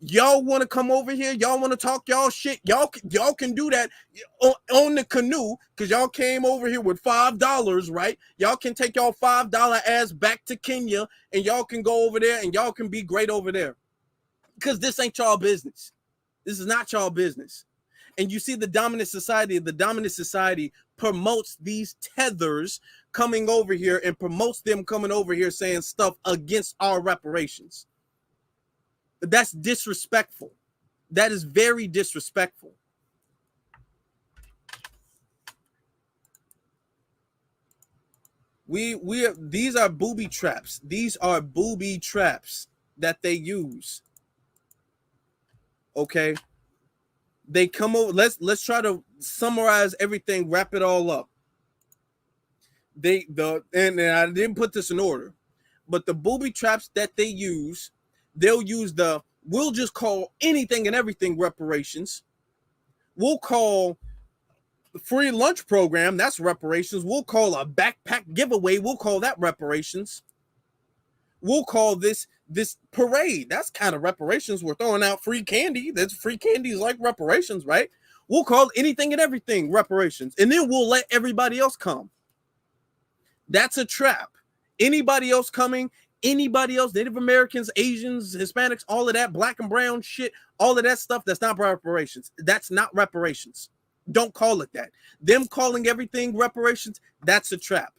Y'all want to come over here? Y'all want to talk y'all shit? Y'all can do that on the canoe because y'all came over here with $5, right? Y'all can take y'all $5 ass back to Kenya, and y'all can go over there and y'all can be great over there because this ain't y'all business. This is not y'all business. And you see the dominant society promotes these tethers coming over here and promotes them coming over here saying stuff against our reparations. That's disrespectful. That is very disrespectful. These are booby traps. These are booby traps that they use. Okay. They come over. Let's try to summarize everything, wrap it all up. And I didn't put this in order, but the booby traps that they use, they'll use we'll just call anything and everything reparations. We'll call the free lunch program, that's reparations. We'll call a backpack giveaway, we'll call that reparations. We'll call this parade, that's kind of reparations. We're throwing out free candy. That's free candy is like reparations, right? We'll call anything and everything reparations, and then we'll let everybody else come. That's a trap. Anybody else coming, anybody else, Native Americans, Asians, Hispanics, all of that, black and brown shit, all of that stuff, that's not reparations. That's not reparations. Don't call it that. Them calling everything reparations, that's a trap.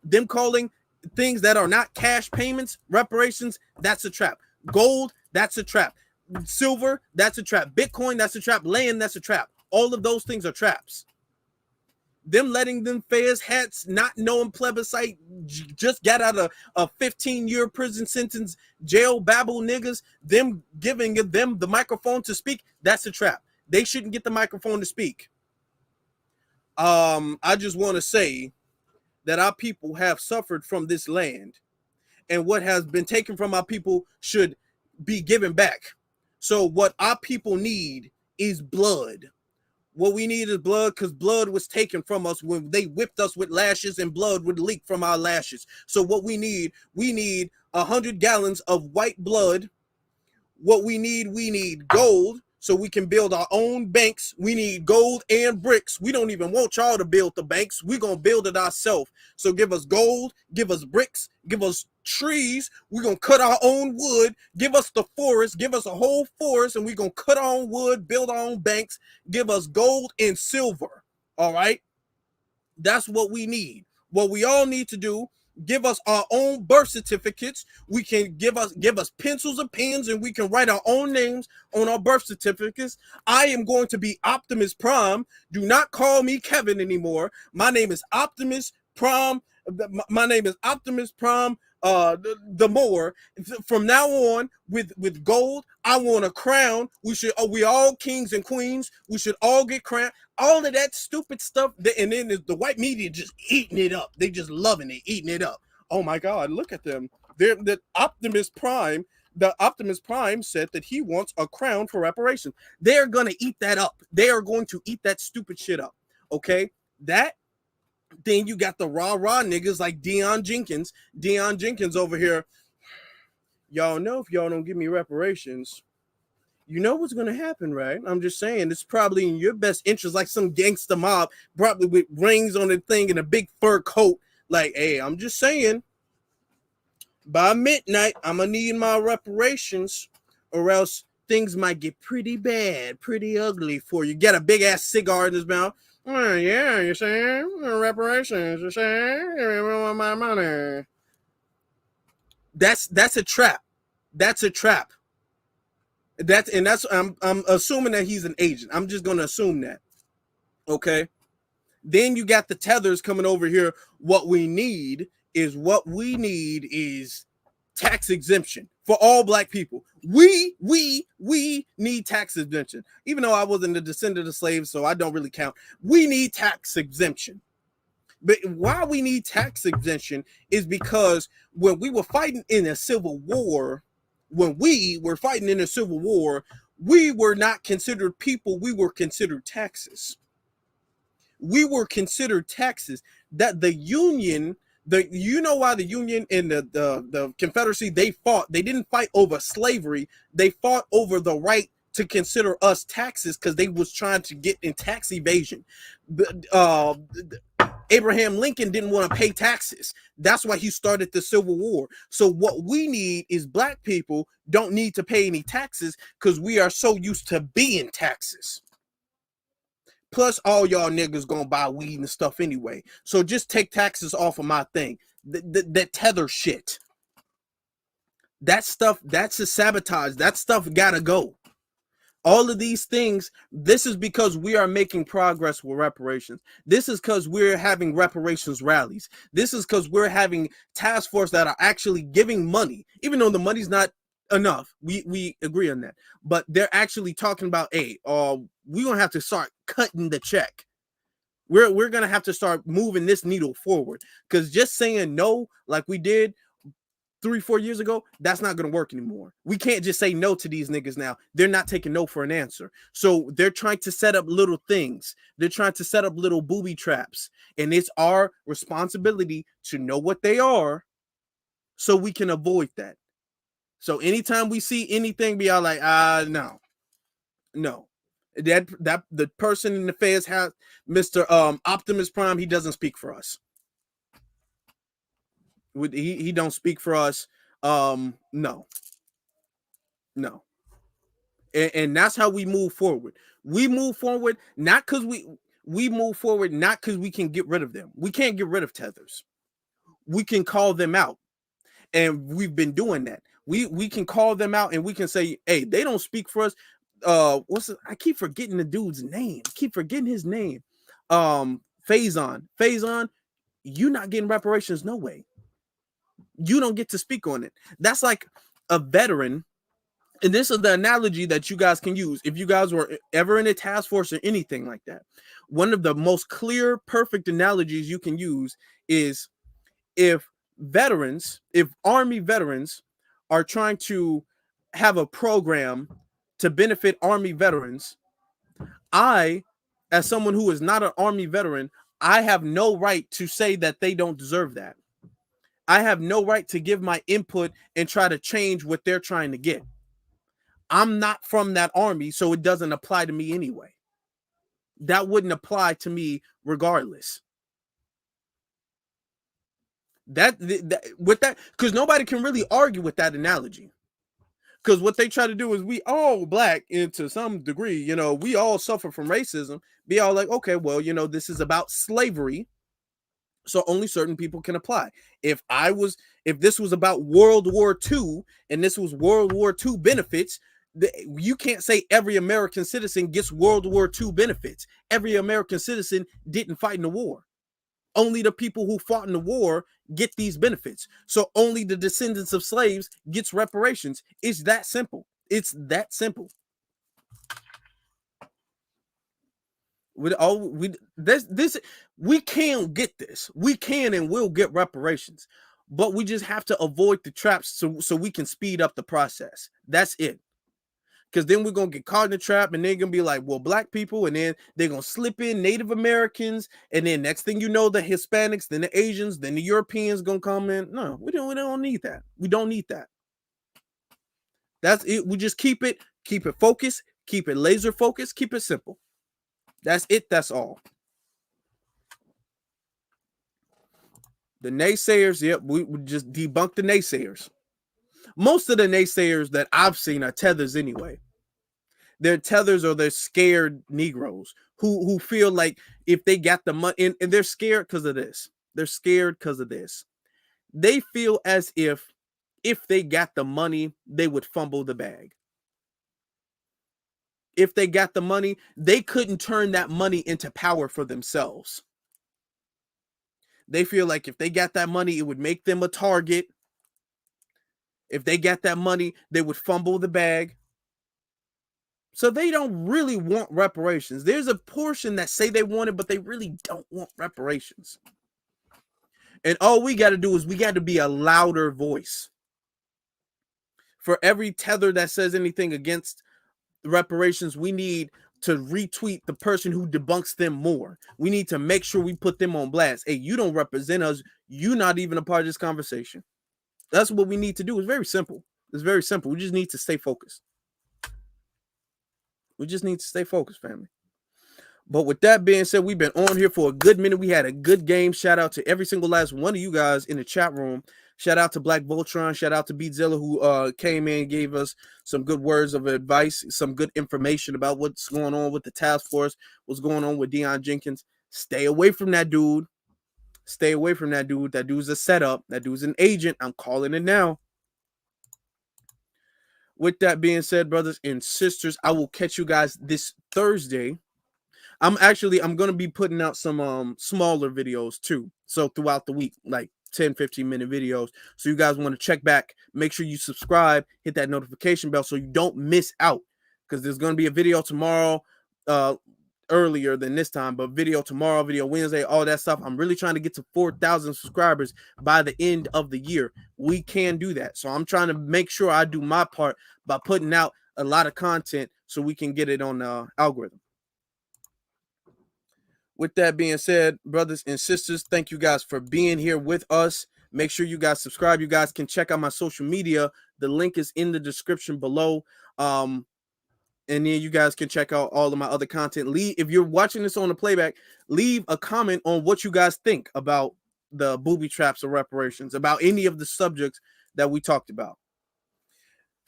Them calling things that are not cash payments reparations, that's a trap. Gold, that's a trap. Silver, that's a trap. Bitcoin, that's a trap. Land, that's a trap. All of those things are traps. Them letting them Fez hats, not knowing plebiscite, just got out of a 15-year prison sentence, jail babble niggas, them giving them the microphone to speak, that's a trap. They shouldn't get the microphone to speak. I just want to say that our people have suffered from this land, and what has been taken from our people should be given back. So what our people need is blood. What we need is blood, because blood was taken from us when they whipped us with lashes, and blood would leak from our lashes. So what we need 100 gallons of white blood. What we need gold, so we can build our own banks. We need gold and bricks. We don't even want y'all to build the banks. We're going to build it ourselves. So give us gold, give us bricks, give us trees. We're going to cut our own wood. Give us the forest. Give us a whole forest, and we're going to cut our own wood, build our own banks. Give us gold and silver. All right? That's what we need. What we all need to do, give us our own birth certificates. We can give us pencils and pens, and we can write our own names on our birth certificates. I am going to be Optimus Prime. Do not call me Kevin anymore. My name is Optimus Prime. My name is Optimus Prime. The more from now on with gold, I want a crown. We all kings and queens. We should all get crowned. All of that stupid stuff, and then the white media just eating it up. They just loving it, eating it up. Oh my God, look at them. They're the Optimus Prime. The Optimus Prime said that he wants a crown for reparations. They're gonna eat that up. They are going to eat that stupid shit up. Okay, that. Then you got the rah niggas like Deion Jenkins over here. Y'all know if y'all don't give me reparations, you know what's gonna happen, right? I'm just saying, it's probably in your best interest, like some gangster mob, probably with rings on the thing and a big fur coat. Like, hey, I'm just saying, by midnight, I'm gonna need my reparations, or else things might get pretty bad, pretty ugly for you. Get a big ass cigar in his mouth. Oh, yeah, you saying reparations? You saying my money? That's a trap. That's a trap. I'm assuming that he's an agent. I'm just gonna assume that. Okay. Then you got the tethers coming over here. What we need is tax exemption for all black people. We need tax exemption. Even though I wasn't a descendant of slaves, so I don't really count. We need tax exemption. But why we need tax exemption is because when we were fighting in a civil war, we were not considered people. We were considered taxes. That the Union, you know why the Union and the Confederacy, they didn't fight over slavery. They fought over the right to consider us taxes, because they was trying to get in tax evasion. Abraham Lincoln didn't want to pay taxes. That's why he started the Civil War. So what we need is black people don't need to pay any taxes, because we are so used to being taxes. Plus, all y'all niggas gonna buy weed and stuff anyway. So just take taxes off of my thing. That tether shit. That stuff, that's a sabotage. That stuff gotta go. All of these things, this is because we are making progress with reparations. This is because we're having reparations rallies. This is because we're having task force that are actually giving money, even though the money's not enough. We agree on that. But they're actually talking about, hey, we're gonna have to start cutting the check. We're gonna have to start moving this needle forward. Because just saying no, like we did 3-4 years ago, that's not gonna work anymore. We can't just say no to these niggas now. They're not taking no for an answer. So they're trying to set up little things. They're trying to set up little booby traps, and it's our responsibility to know what they are, so we can avoid that. So anytime we see anything, be all like, no. That the person in the feds has Mr. Optimus Prime. He doesn't speak for us. He don't speak for us. No. And that's how we move forward. We move forward not because we move forward not because we can get rid of them. We can't get rid of tethers. We can call them out, and we've been doing that. We can call them out, and we can say, hey, they don't speak for us. I keep forgetting the dude's name. I keep forgetting his name. Faison, you not getting reparations, no way. You don't get to speak on it. That's like a veteran, and this is the analogy that you guys can use if you guys were ever in a task force or anything like that. One of the most clear, perfect analogies you can use is if Army veterans are trying to have a program to benefit Army veterans, I, as someone who is not an Army veteran, I have no right to say that they don't deserve that. I have no right to give my input and try to change what they're trying to get. I'm not from that Army, so it doesn't apply to me anyway. That wouldn't apply to me regardless. That with that, because nobody can really argue with that analogy. Because what they try to do is we all black, and to some degree, we all suffer from racism. Be all like, okay, well, this is about slavery, so only certain people can apply. If this was about World War II and this was World War II benefits, you can't say every American citizen gets World War II benefits. Every American citizen didn't fight in the war. Only the people who fought in the war get these benefits. So only the descendants of slaves gets reparations. It's that simple. It's that simple. We can get this. We can and will get reparations, but we just have to avoid the traps so we can speed up the process. That's it. Because then we're going to get caught in the trap, and they're going to be like, well, black people, and then they're going to slip in Native Americans, and then next thing you know, the Hispanics, then the Asians, then the Europeans going to come in. No, we don't need that. We don't need that. That's it. We just keep it focused, keep it laser focused, keep it simple. That's it. That's all. The naysayers, yep, we just debunk the naysayers. Most of the naysayers that I've seen are tethers anyway. They're tethers, or they're scared Negroes who feel like if they got the money, and they're scared because of this. They're scared because of this. They feel as if they got the money, they would fumble the bag. If they got the money, they couldn't turn that money into power for themselves. They feel like if they got that money, it would make them a target. If they got that money, they would fumble the bag. So they don't really want reparations. There's a portion that say they want it, but they really don't want reparations. And all we got to do is we got to be a louder voice. For every tether that says anything against reparations, we need to retweet the person who debunks them more. We need to make sure we put them on blast. Hey, you don't represent us. You're not even a part of this conversation. That's what we need to do. It's very simple. It's very simple. We just need to stay focused. We just need to stay focused, family. But with that being said, we've been on here for a good minute. We had a good game. Shout out to every single last one of you guys in the chat room. Shout out to Black Voltron. Shout out to Beatzilla, who came in and gave us some good words of advice, some good information about what's going on with the task force, what's going on with Deion Jenkins. Stay away from that dude. Stay away from that dude. That dude's a setup. That dude's an agent. I'm calling it now. With that being said, brothers and sisters, I will catch you guys this Thursday. I'm going to be putting out some smaller videos too. So throughout the week, like 10, 15-minute videos. So you guys want to check back, make sure you subscribe, hit that notification bell so you don't miss out, because there's going to be a video tomorrow, earlier than this time, but video tomorrow, video Wednesday, all that stuff. I'm really trying to get to 4,000 subscribers by the end of the year. We can do that. So I'm trying to make sure I do my part by putting out a lot of content so we can get it on the algorithm. With that being said, brothers and sisters, thank you guys for being here with us. Make sure you guys subscribe. You guys can check out my social media. The link is in the description below. And then you guys can check out all of my other content. If you're watching this on the playback, leave a comment on what you guys think about the booby traps or reparations, about any of the subjects that we talked about.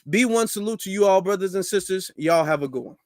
B1 salute to you all, brothers and sisters. Y'all have a good one.